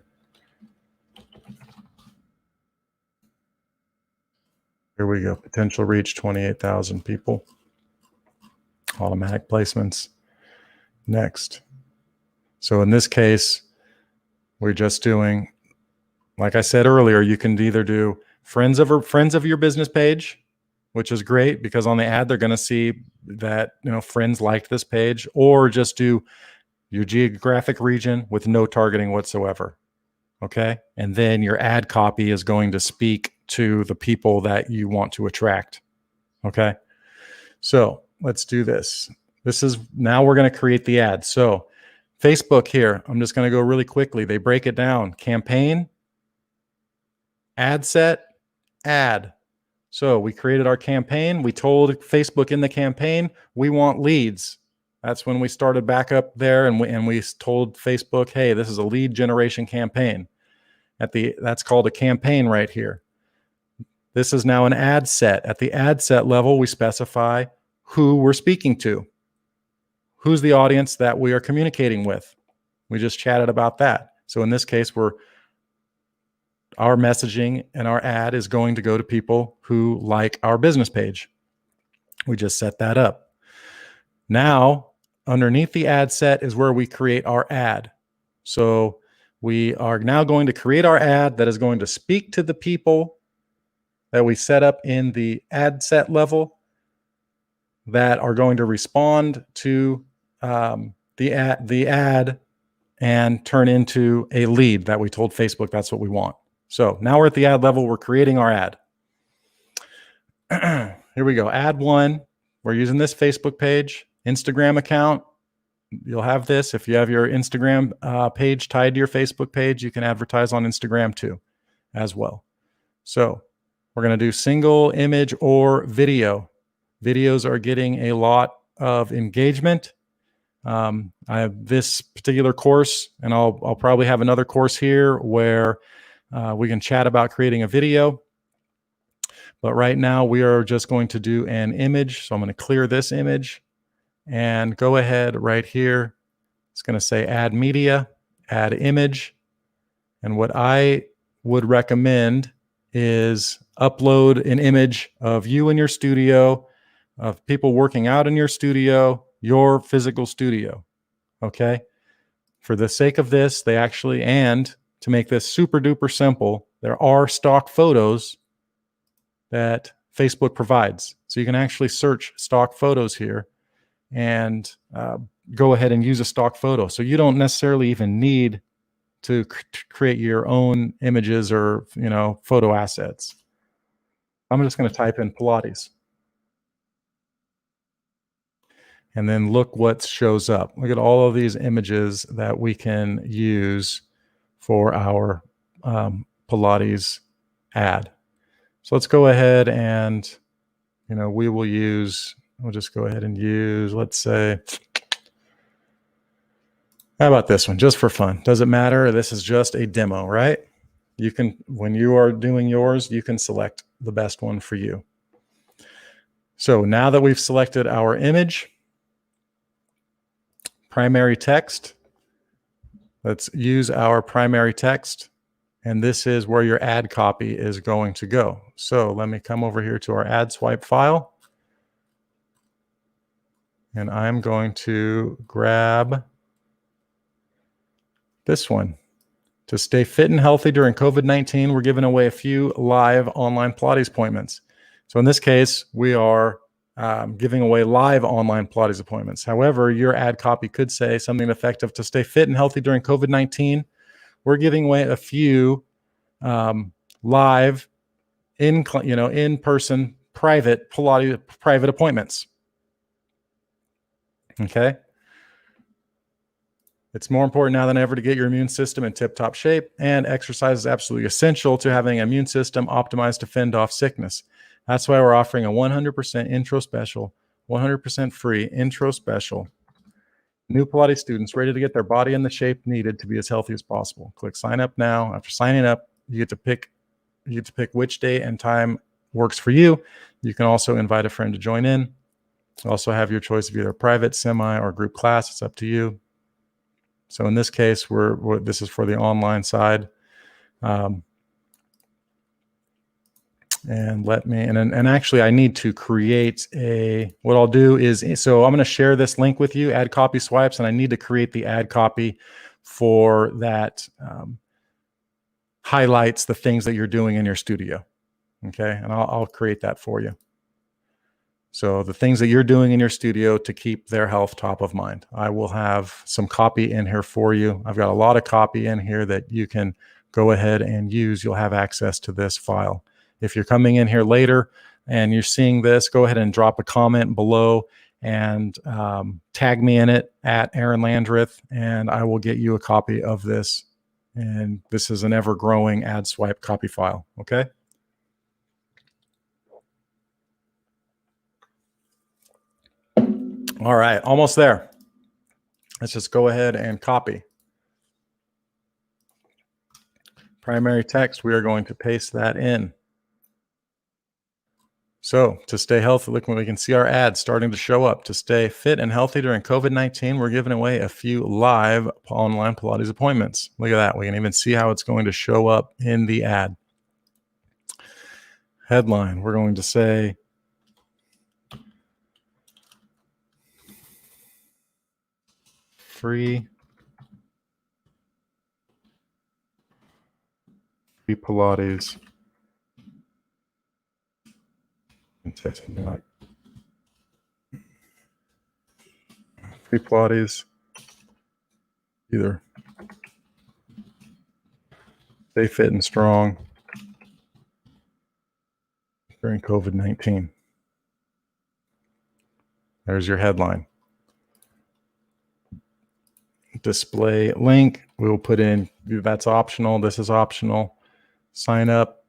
here we go. Potential reach 28,000 people. Automatic placements. Next. So in this case, we're just doing, like I said earlier, you can either do friends of your business page, which is great because on the ad, they're going to see that, friends liked this page, or just do your geographic region with no targeting whatsoever. Okay. And then your ad copy is going to speak to the people that you want to attract. Okay. So let's do this. Now we're going to create the ad. So Facebook here, I'm just going to go really quickly. They break it down. Campaign, ad set, ad. So we created our campaign. We told Facebook in the campaign, we want leads. That's when we started back up there, and we told Facebook, hey, this is a lead generation campaign. That's called a campaign right here. This is now an ad set. At the ad set level, we specify who we're speaking to. Who's the audience that we are communicating with? We just chatted about that. So in this case, our messaging and our ad is going to go to people who like our business page. We just set that up. Now, underneath the ad set is where we create our ad. So we are now going to create our ad that is going to speak to the people that we set up in the ad set level that are going to respond to the ad and turn into a lead that we told Facebook that's what we want. So now we're at the ad level. We're creating our ad. Here we go. Ad one. We're using this Facebook page, Instagram account. You'll have this. If you have your Instagram page tied to your Facebook page, you can advertise on Instagram too, as well. So we're going to do single image or video. Videos are getting a lot of engagement. I have this particular course, and I'll probably have another course here where we can chat about creating a video. But right now we are just going to do an image. So I'm going to clear this image and go ahead right here. It's going to say add media, add image. And what I would recommend is upload an image of you in your studio, of people working out in your studio, your physical studio. Okay. For the sake of this, they actually, and to make this super duper simple, there are stock photos that Facebook provides. So you can actually search stock photos here and go ahead and use a stock photo. So you don't necessarily even need to create your own images or, photo assets. I'm just going to type in Pilates. And then look what shows up. Look at all of these images that we can use for our Pilates ad. So let's go ahead and, we'll just go ahead and use, let's say, how about this one, just for fun? Doesn't matter. This is just a demo, right? You can, when you are doing yours, you can select the best one for you. So now that we've selected our image, primary text, let's use our primary text. And this is where your ad copy is going to go. So let me come over here to our ad swipe file. And I'm going to grab this one. To stay fit and healthy during COVID-19, we're giving away a few live online Pilates appointments. So in this case, we are giving away live online Pilates appointments. However, your ad copy could say something effective: to stay fit and healthy during COVID-19. We're giving away a few live, in-person, private Pilates private appointments. Okay. It's more important now than ever to get your immune system in tip-top shape, and exercise is absolutely essential to having an immune system optimized to fend off sickness. That's why we're offering a 100% intro special, 100% free intro special. New Pilates students ready to get their body in the shape needed to be as healthy as possible. Click sign up now. After signing up, you get to pick which day and time works for you. You can also invite a friend to join in. You also have your choice of either private, semi, or group class. It's up to you. So in this case, this is for the online side. And actually I need to create what I'll do is, so I'm going to share this link with you, ad copy swipes, and I need to create the ad copy for that, highlights the things that you're doing in your studio. Okay. And I'll create that for you. So the things that you're doing in your studio to keep their health top of mind. I will have some copy in here for you. I've got a lot of copy in here that you can go ahead and use. You'll have access to this file. If you're coming in here later and you're seeing this, go ahead and drop a comment below and tag me in it at Aaron Landreth, and I will get you a copy of this. And this is an ever-growing ad swipe copy file. Okay. All right, almost there. Let's just go ahead and copy. Primary text, we are going to paste that in. So to stay healthy, look, we can see our ads starting to show up. To stay fit and healthy during COVID-19, we're giving away a few live online Pilates appointments. Look at that. We can even see how it's going to show up in the ad. Headline, we're going to say, free Pilates. Pilates, either stay fit and strong during COVID-19. There's your headline. Display link. We'll put in, that's optional. This is optional. Sign up.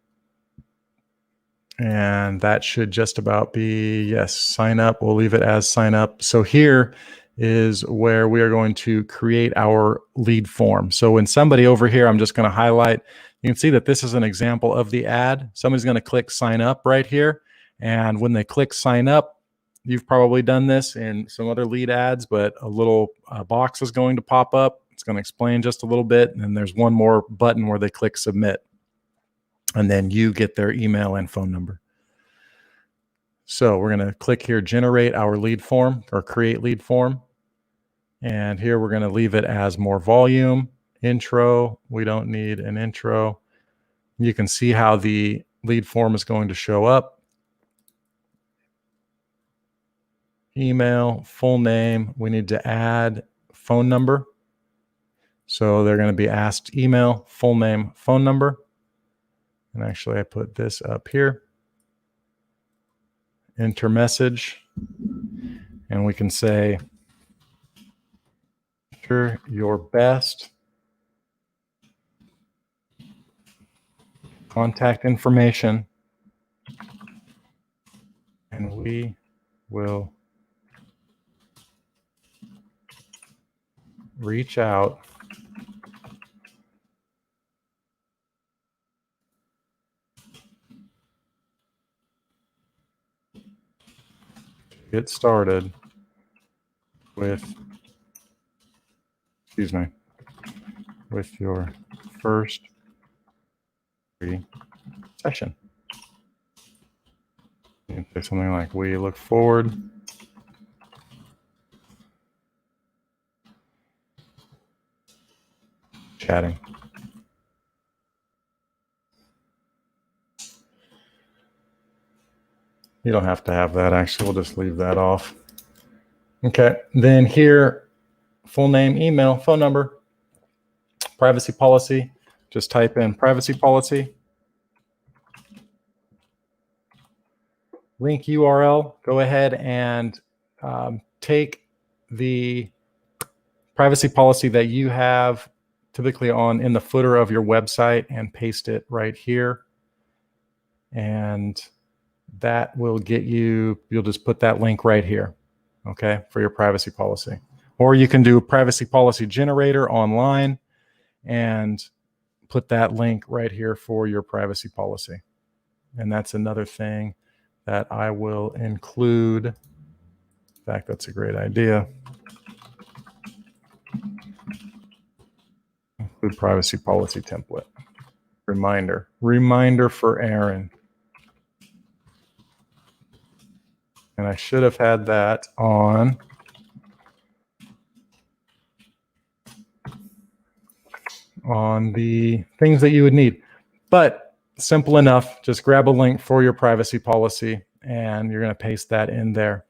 And that should just about be, yes, sign up. We'll leave it as sign up. So here is where we are going to create our lead form. So when somebody over here, I'm just going to highlight, you can see that this is an example of the ad. Somebody's going to click sign up right here. And when they click sign up, you've probably done this in some other lead ads, but a little box is going to pop up. It's going to explain just a little bit. And then there's one more button where they click submit. And then you get their email and phone number. So we're going to click here, generate our lead form or create lead form. And here we're going to leave it as more volume, intro. We don't need an intro. You can see how the lead form is going to show up. Email, full name. We need to add phone number. So they're going to be asked email, full name, phone number. And actually I put this up here. Enter message. And we can say, enter your best contact information, and we will reach out to get started with, with your first free session. You can say something like, we look forward chatting. You don't have to have that, actually. We'll just leave that off. Okay, then here, full name, email, phone number, privacy policy. Just type in privacy policy. Link URL. Go ahead and take the privacy policy that you have typically on in the footer of your website and paste it right here. And that will get you, you'll just put that link right here, okay, for your privacy policy. Or you can do a privacy policy generator online and put that link right here for your privacy policy. And that's another thing that I will include. In fact, that's a great idea. Include privacy policy template. Reminder for Aaron. And I should have had that on the things that you would need. But simple enough, just grab a link for your privacy policy and you're going to paste that in there.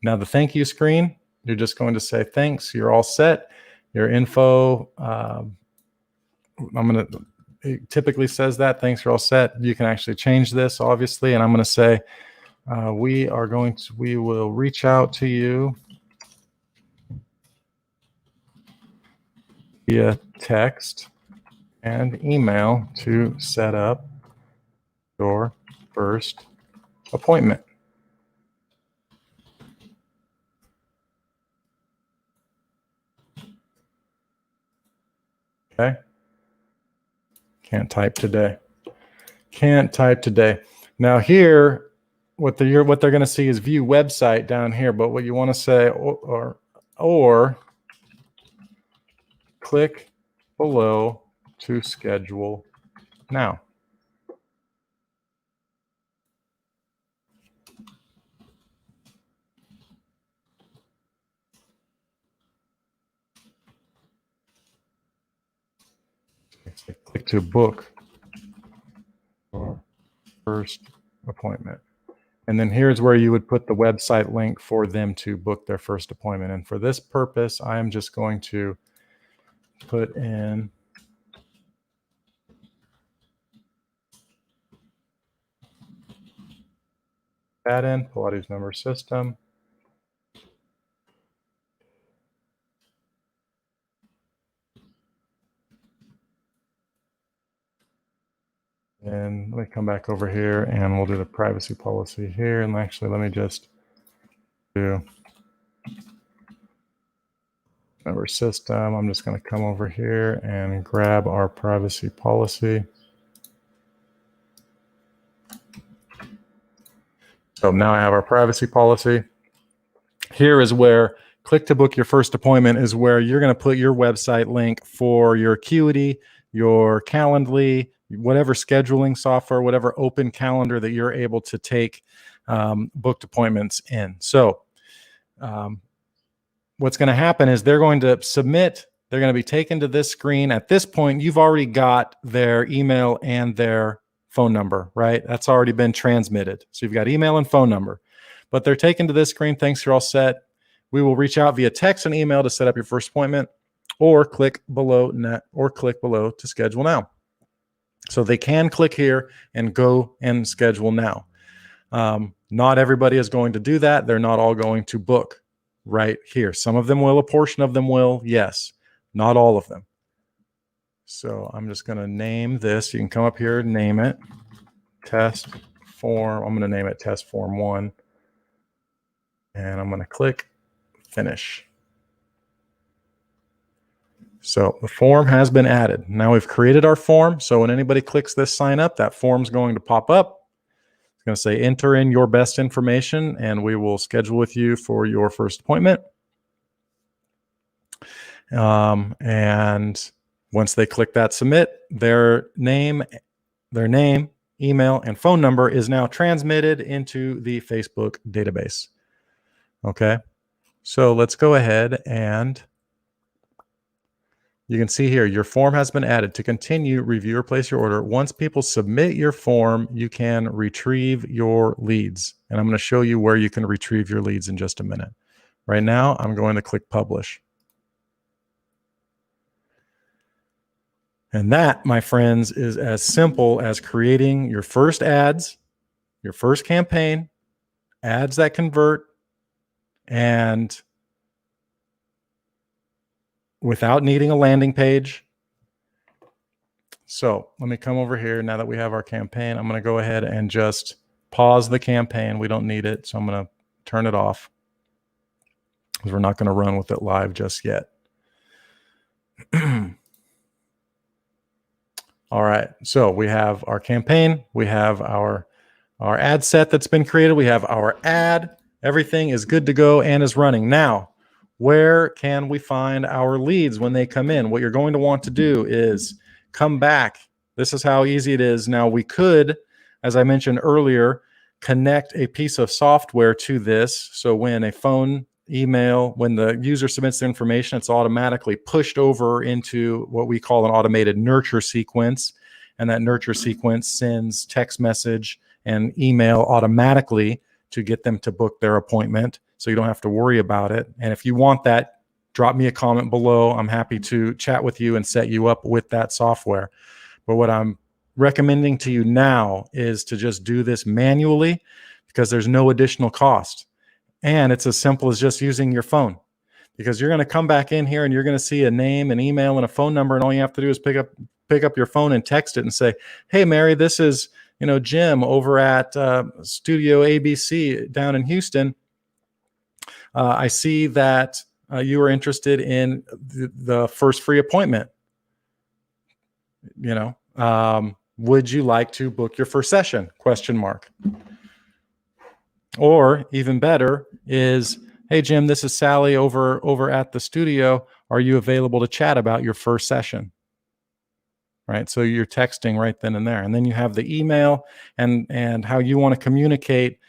Now the thank you screen, you're just going to say thanks, you're all set. Your info, it typically says that, thanks, you're all set. You can actually change this, obviously, and I'm going to say, we will reach out to you via text and email to set up your first appointment. Okay. Can't type today. Can't type today. Now here, what they're going to see is view website down here. But what you want to say, or click below to schedule now. Click to book your first appointment. And then here's where you would put the website link for them to book their first appointment. And for this purpose, I am just going to put in add in Pilates member system. And let me come back over here and we'll do the privacy policy here. And actually, let me just do member system. I'm just going to come over here and grab our privacy policy. So now I have our privacy policy. Here is where click to book your first appointment is where you're going to put your website link for your Acuity, your Calendly, whatever scheduling software, whatever open calendar that you're able to take booked appointments in. So what's going to happen is they're going to submit. They're going to be taken to this screen. At this point, you've already got their email and their phone number, right? That's already been transmitted. So you've got email and phone number. But they're taken to this screen. Thanks, you're all set. We will reach out via text and email to set up your first appointment, or click below to schedule now. So they can click here and go and schedule now. Not everybody is going to do that. They're not all going to book right here. Some of them will, a portion of them will, yes, not all of them. So I'm just going to name this. You can come up here, name it, test form. I'm going to name it test form 1. And I'm going to click finish. So the form has been added. Now we've created our form. So when anybody clicks this sign up, that form's going to pop up. It's going to say enter in your best information and we will schedule with you for your first appointment. And once they click that submit, their name, email, and phone number is now transmitted into the Facebook database. Okay, so let's go ahead and you can see here, your form has been added. To continue, review or place your order. Once people submit your form, you can retrieve your leads. And I'm going to show you where you can retrieve your leads in just a minute. Right now, I'm going to click publish. And that, my friends, is as simple as creating your first ads, your first campaign, ads that convert, and without needing a landing page. So let me come over here. Now that we have our campaign, I'm going to go ahead and just pause the campaign. We don't need it. So I'm going to turn it off because we're not going to run with it live just yet. All right. So we have our campaign. We have our ad set that's been created. We have our ad. Everything is good to go and is running. Now, where can we find our leads when they come in? What you're going to want to do is come back. This is how easy it is. Now, we could, as I mentioned earlier, connect a piece of software to this. So when a phone, email, when the user submits their information, it's automatically pushed over into what we call an automated nurture sequence. And that nurture sequence sends text message and email automatically to get them to book their appointment. So you don't have to worry about it. And if you want that, drop me a comment below. I'm happy to chat with you and set you up with that software. But what I'm recommending to you now is to just do this manually because there's no additional cost. And it's as simple as just using your phone, because you're going to come back in here and you're going to see a name, an email, and a phone number. And all you have to do is pick up your phone and text it and say, hey, Mary, this is, Jim over at Studio ABC down in Houston. I see that you are interested in the first free appointment. Would you like to book your first session? ? Or even better is, hey, Jim, this is Sally over at the studio. Are you available to chat about your first session? Right. So you're texting right then and there. And then you have the email and how you want to communicate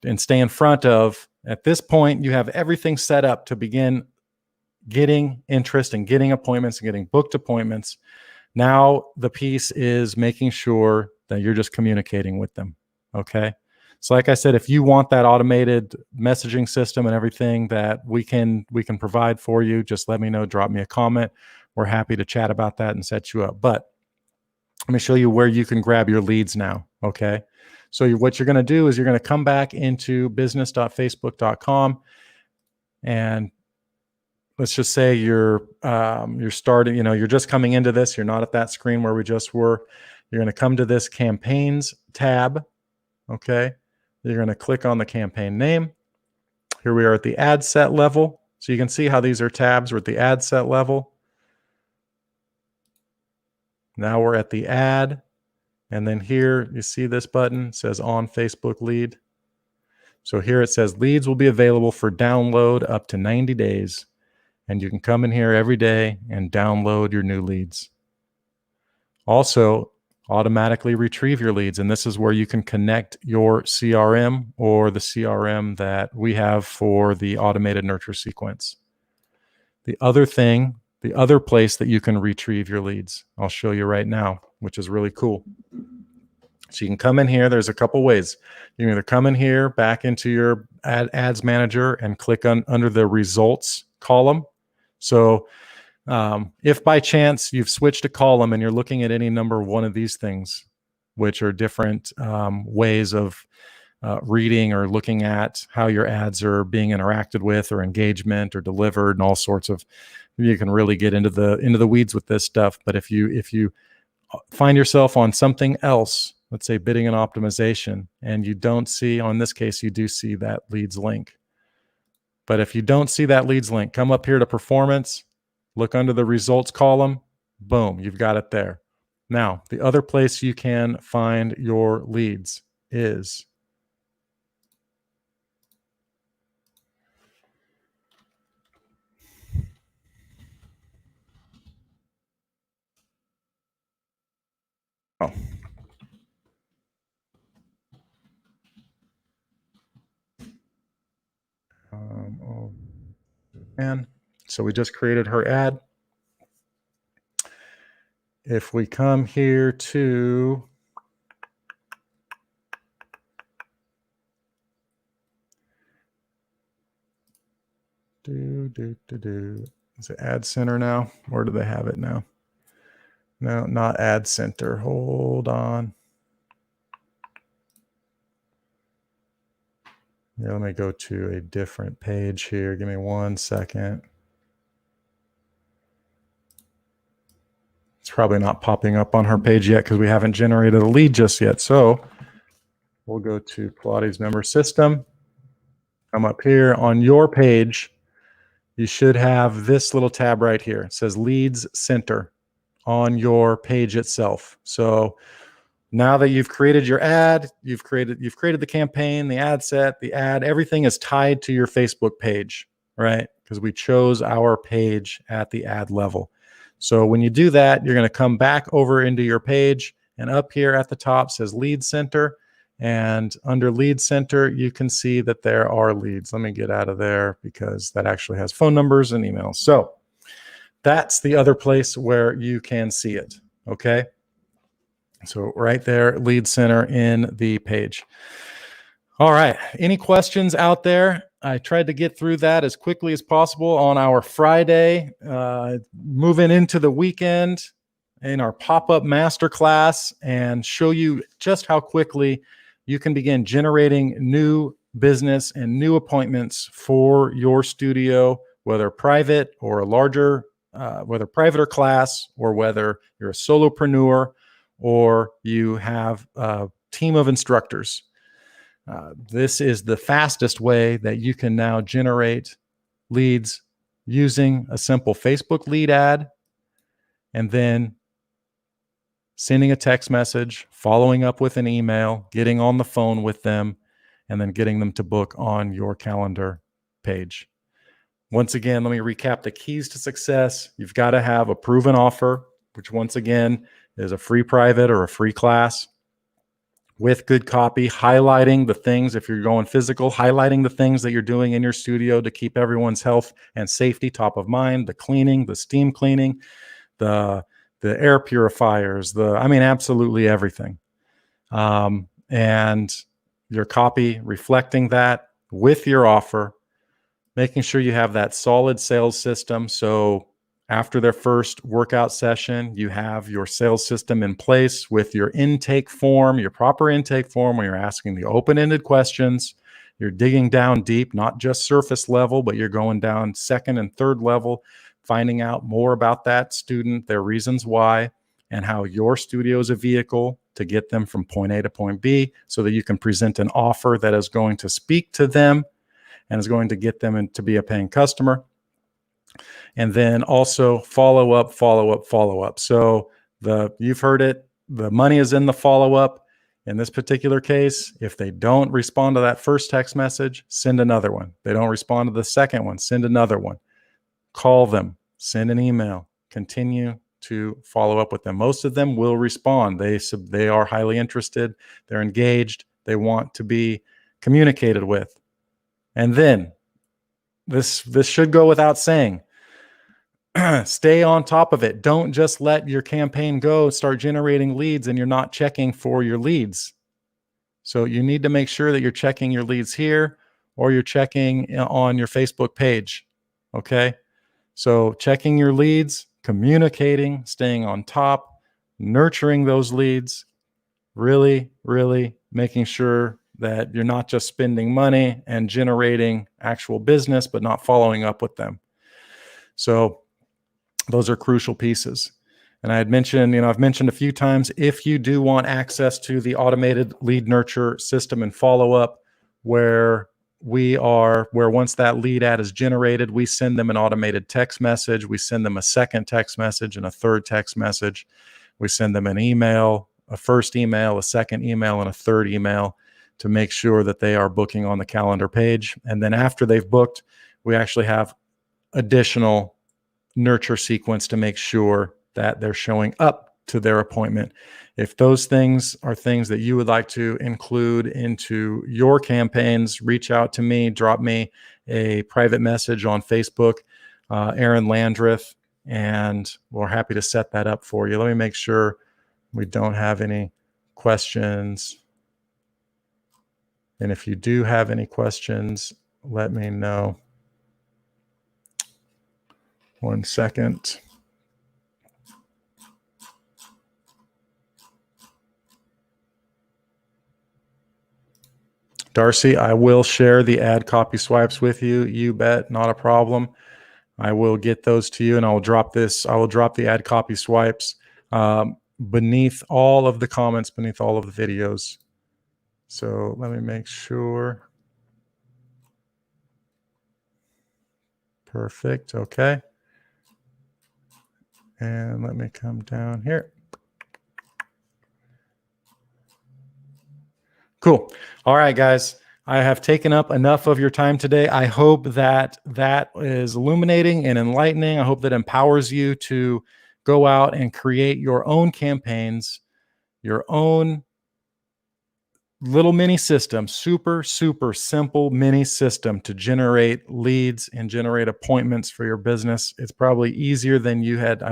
and stay in front of. At this point, you have everything set up to begin getting interest and getting appointments and getting booked appointments. Now the piece is making sure that you're just communicating with them. Okay. So like I said, if you want that automated messaging system and everything that we can provide for you, just let me know, drop me a comment. We're happy to chat about that and set you up. But let me show you where you can grab your leads now, okay? So what you're going to do is you're going to come back into business.facebook.com, and let's just say you're starting, you're just coming into this. You're not at that screen where we just were. You're going to come to this campaigns tab, okay? You're going to click on the campaign name. Here we are at the ad set level. So you can see how these are tabs. We're at the ad set level. Now we're at the ad. And then here you see this button, it says on Facebook lead. So here it says leads will be available for download up to 90 days. And you can come in here every day and download your new leads. Also, automatically retrieve your leads. And this is where you can connect your CRM or the CRM that we have for the automated nurture sequence. The other place that you can retrieve your leads, I'll show you right now, which is really cool. So you can come in here. There's a couple ways. You can either come in here back into your ads manager and click on under the results column. So if by chance you've switched a column and you're looking at any number one of these things, which are different ways of reading or looking at how your ads are being interacted with or engagement or delivered and all sorts of, you can really get into the weeds with this stuff. But if you find yourself on something else, let's say bidding and optimization, and you don't see, on this case, you do see that leads link. But if you don't see that leads link, come up here to performance, look under the results column, boom, you've got it there. Now, the other place you can find your leads is and so we just created her ad. If we come here to is it Ad Center now? Where do they have it now? No, not Ad Center. Hold on. Yeah, let me go to a different page here. Give me 1 second. It's probably not popping up on her page yet because we haven't generated a lead just yet. So we'll go to Pilates member system. Come up here on your page. You should have this little tab right here. It says Leads Center on your page itself. So now that you've created your ad, you've created the campaign, the ad set, the ad, everything is tied to your Facebook page, right? Because we chose our page at the ad level. So when you do that, you're going to come back over into your page, and up here at the top says Lead Center. And under Lead Center, you can see that there are leads. Let me get out of there because that actually has phone numbers and emails. So that's the other place where you can see it, okay? So right there, Lead Center in the page. All right, any questions out there? I tried to get through that as quickly as possible on our Friday, moving into the weekend in our pop-up masterclass, and show you just how quickly you can begin generating new business and new appointments for your studio, whether private or a larger, whether private or class, or whether you're a solopreneur or you have a team of instructors. This is the fastest way that you can now generate leads using a simple Facebook lead ad, and then sending a text message, following up with an email, getting on the phone with them, and then getting them to book on your calendar page. Once again, let me recap the keys to success. You've got to have a proven offer, which once again is a free private or a free class with good copy, highlighting the things, if you're going physical, highlighting the things that you're doing in your studio to keep everyone's health and safety top of mind, the cleaning, the steam cleaning, the air purifiers, absolutely everything. And your copy reflecting that with your offer, making sure you have that solid sales system. So after their first workout session, you have your sales system in place with your intake form, your proper intake form, where you're asking the open-ended questions. You're digging down deep, not just surface level, but you're going down second and third level, finding out more about that student, their reasons why, and how your studio is a vehicle to get them from point A to point B, so that you can present an offer that is going to speak to them and is going to get them to be a paying customer. And then also follow up. So you've heard it, the money is in the follow up. In this particular case, if they don't respond to that first text message, send another one. They don't respond to the second one, send another one. Call them, send an email, continue to follow up with them. Most of them will respond. They are highly interested, they're engaged, they want to be communicated with. And then this should go without saying, stay on top of it. Don't just let your campaign go, start generating leads, and you're not checking for your leads. So you need to make sure that you're checking your leads here, or you're checking on your Facebook page. Okay. So checking your leads, communicating, staying on top, nurturing those leads, really, really making sure that you're not just spending money and generating actual business, but not following up with them. So those are crucial pieces. And I had mentioned, I've mentioned a few times, if you do want access to the automated lead nurture system and follow-up, where once that lead ad is generated, we send them an automated text message. We send them a second text message and a third text message. We send them an email, a first email, a second email, and a third email to make sure that they are booking on the calendar page. And then after they've booked, we actually have additional nurture sequence to make sure that they're showing up to their appointment. If those things are things that you would like to include into your campaigns, reach out to me, drop me a private message on Facebook, Aaron Landreth, and we're happy to set that up for you. Let me make sure we don't have any questions. And if you do have any questions, let me know. 1 second. Darcy, I will share the ad copy swipes with you. You bet, not a problem. I will get those to you, and I will drop the ad copy swipes beneath all of the comments, beneath all of the videos. So let me make sure. Perfect. Okay. And let me come down here. Cool. All right, guys. I have taken up enough of your time today. I hope that is illuminating and enlightening. I hope that empowers you to go out and create your own campaigns, your own little mini system, super, super simple mini system to generate leads and generate appointments for your business. It's probably easier than you had. I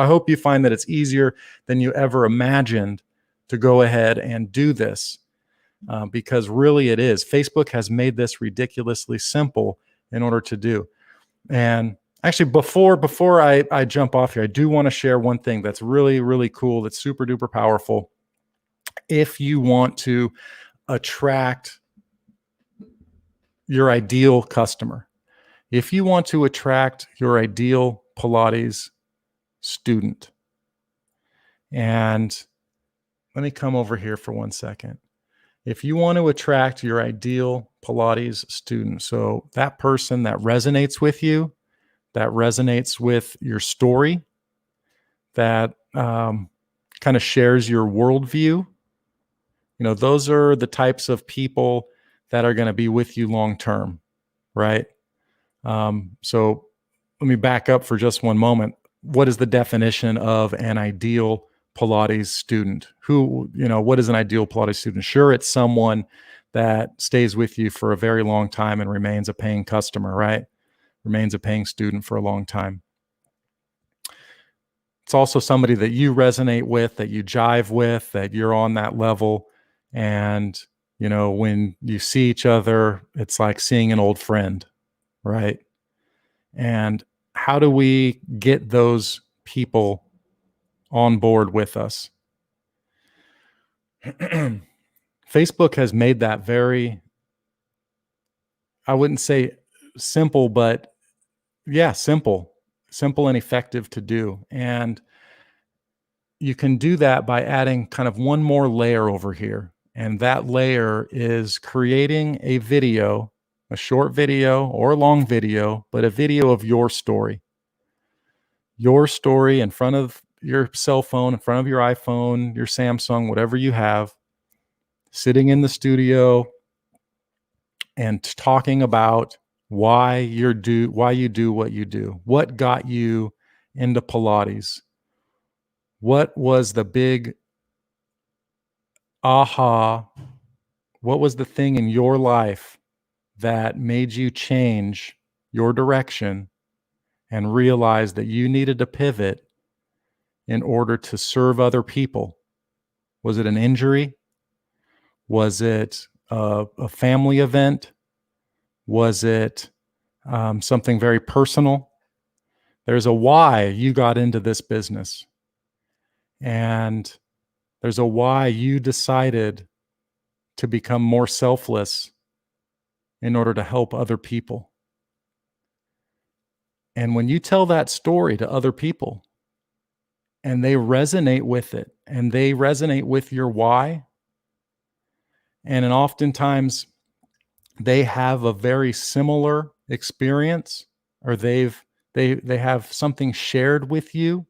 hope you find that it's easier than you ever imagined to go ahead and do this, because really it is. Facebook has made this ridiculously simple in order to do. And actually, before I jump off here, I do want to share one thing that's really, really cool, that's super duper powerful. If you want to attract your ideal customer, if you want to attract your ideal Pilates student, and let me come over here for 1 second. If you want to attract your ideal Pilates student, so that person that resonates with you, that resonates with your story, that kind of shares your worldview, those are the types of people that are going to be with you long term, right? So let me back up for just one moment. What is the definition of an ideal Pilates student? What is an ideal Pilates student? Sure, it's someone that stays with you for a very long time and remains a paying customer, right? Remains a paying student for a long time. It's also somebody that you resonate with, that you jive with, that you're on that level, and When you see each other, it's like seeing an old friend, right? And how do we get those people on board with us? Facebook has made that very, I wouldn't say simple, but yeah, simple and effective to do. And you can do that by adding kind of one more layer over here. And that layer is creating a video, a short video or a long video, but a video of your story in front of your cell phone, in front of your iPhone, your Samsung, whatever you have, sitting in the studio and talking about why you do what you do. What got you into Pilates? What was the big aha? What was the thing in your life that made you change your direction and realize that you needed to pivot in order to serve other people? Was it an injury? Was it a family event? Was it something very personal? There's a why you got into this business. And there's a why you decided to become more selfless in order to help other people. And when you tell that story to other people and they resonate with it and they resonate with your why, and oftentimes they have a very similar experience, or they have something shared with you,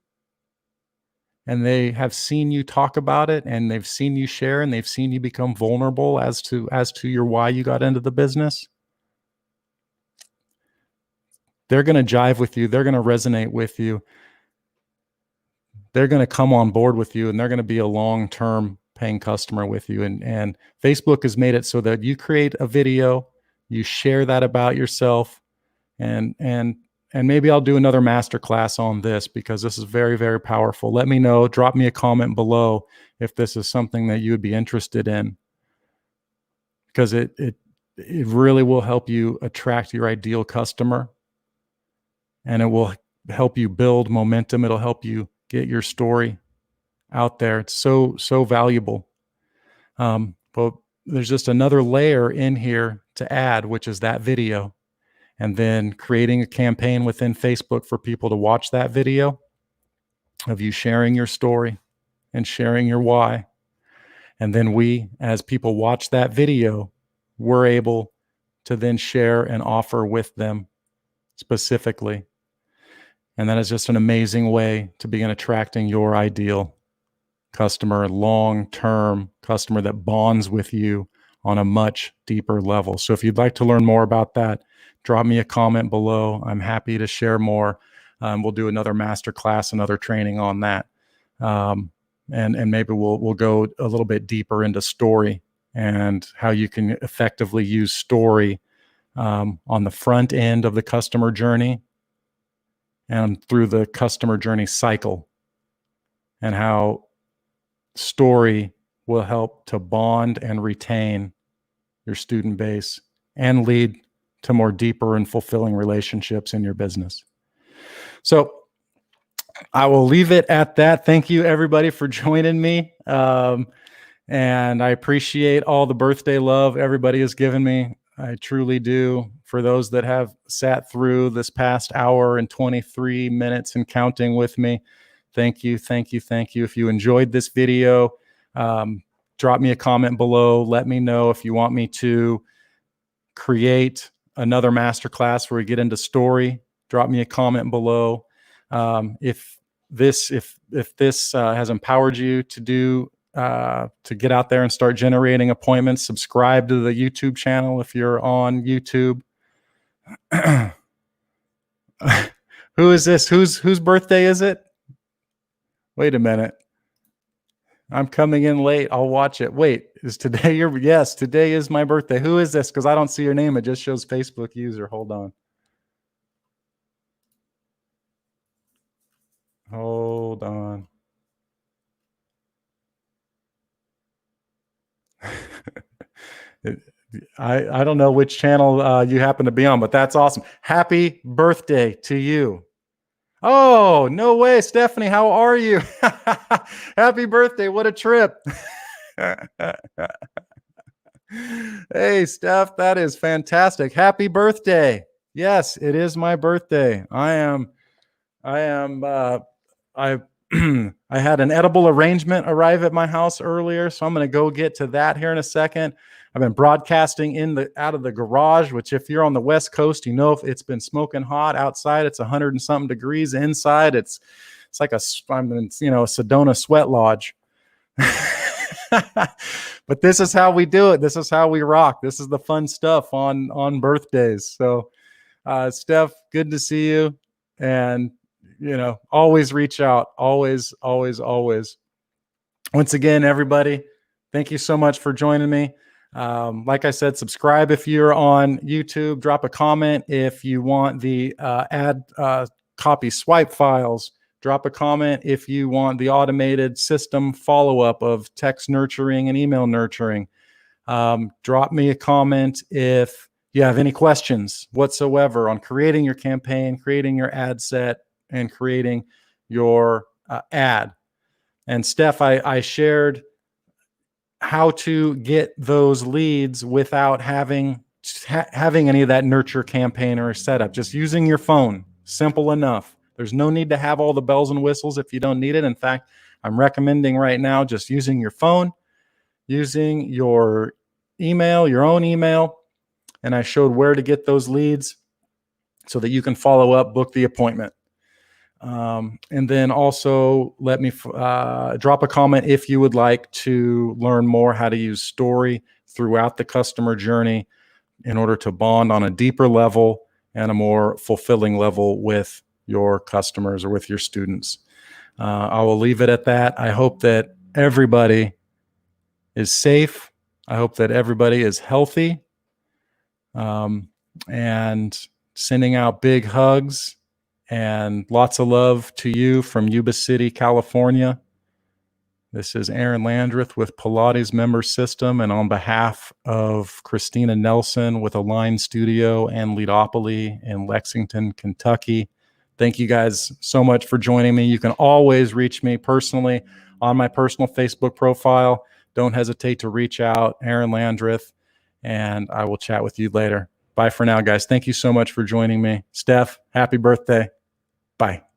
and they have seen you talk about it, and they've seen you share, and they've seen you become vulnerable as to your why you got into the business. They're going to jive with you. They're going to resonate with you. They're going to come on board with you, and they're going to be a long-term paying customer with you. And Facebook has made it so that you create a video, you share that about yourself, and maybe I'll do another masterclass on this, because this is very, very powerful. Let me know. Drop me a comment below if this is something that you would be interested in, because it really will help you attract your ideal customer, and it will help you build momentum. It'll help you get your story out there. It's so valuable. But there's just another layer in here to add, which is that video. And then creating a campaign within Facebook for people to watch that video of you sharing your story and sharing your why. And then we, as people watch that video, we're able to then share and offer with them specifically. And that is just an amazing way to begin attracting your ideal customer, long-term customer that bonds with you on a much deeper level. So if you'd like to learn more about that, drop me a comment below. I'm happy to share more. We'll do another masterclass, another training on that. And maybe we'll go a little bit deeper into story and how you can effectively use story on the front end of the customer journey and through the customer journey cycle, and how story will help to bond and retain your student base and lead to more deeper and fulfilling relationships in your business. So I will leave it at that. Thank you, everybody, for joining me. And I appreciate all the birthday love everybody has given me. I truly do. For those that have sat through this past hour and 23 minutes and counting with me, thank you, thank you, thank you. If you enjoyed this video, drop me a comment below. Let me know if you want me to create another masterclass where we get into story. Drop me a comment below. If this has empowered you to get out there and start generating appointments, subscribe to the YouTube channel if you're on YouTube. Who is this? Whose birthday is it? Wait a minute. I'm coming in late. I'll watch it. Wait, is today your? Yes, today is my birthday. Who is this? Because I don't see your name. It just shows Facebook user. Hold on. Hold on. I don't know which channel you happen to be on, but that's awesome. Happy birthday to you. Oh, no way, Stephanie. How are you? Happy birthday. What a trip. Hey, Steph, that is fantastic. Happy birthday. Yes, it is my birthday. I I I had an edible arrangement arrive at my house earlier, so I'm going to go get to that here in a second. I've been broadcasting out of the garage, which if you're on the West Coast, you know, if it's been smoking hot outside, it's 100 and something degrees. Inside, it's like I'm in, a Sedona sweat lodge. But this is how we do it. This is how we rock. This is the fun stuff on birthdays. So, Steph, good to see you. And, always reach out. Always, always, always. Once again, everybody, thank you so much for joining me. Like I said, subscribe if you're on YouTube. Drop a comment if you want the ad copy swipe files. Drop a comment if you want the automated system follow-up of text nurturing and email nurturing. Drop me a comment if you have any questions whatsoever on creating your campaign, creating your ad set, and creating your ad. And Steph, I shared how to get those leads without having any of that nurture campaign or setup. Just using your phone. Simple enough. There's no need to have all the bells and whistles if you don't need it. In fact, I'm recommending right now just using your phone, using your email, your own email, and I showed where to get those leads so that you can follow up, book the appointment. And then also let me drop a comment if you would like to learn more how to use story throughout the customer journey in order to bond on a deeper level and a more fulfilling level with your customers or with your students. I will leave it at that. I hope that everybody is safe. I hope that everybody is healthy. And sending out big hugs and lots of love to you from Yuba City, California. This is Aaron Landreth with Pilates Member System, and on behalf of Christina Nelson with Align Studio and Leadopoly in Lexington, Kentucky. Thank you guys so much for joining me. You can always reach me personally on my personal Facebook profile. Don't hesitate to reach out, Aaron Landreth, and I will chat with you later. Bye for now, guys. Thank you so much for joining me. Steph, happy birthday. Bye.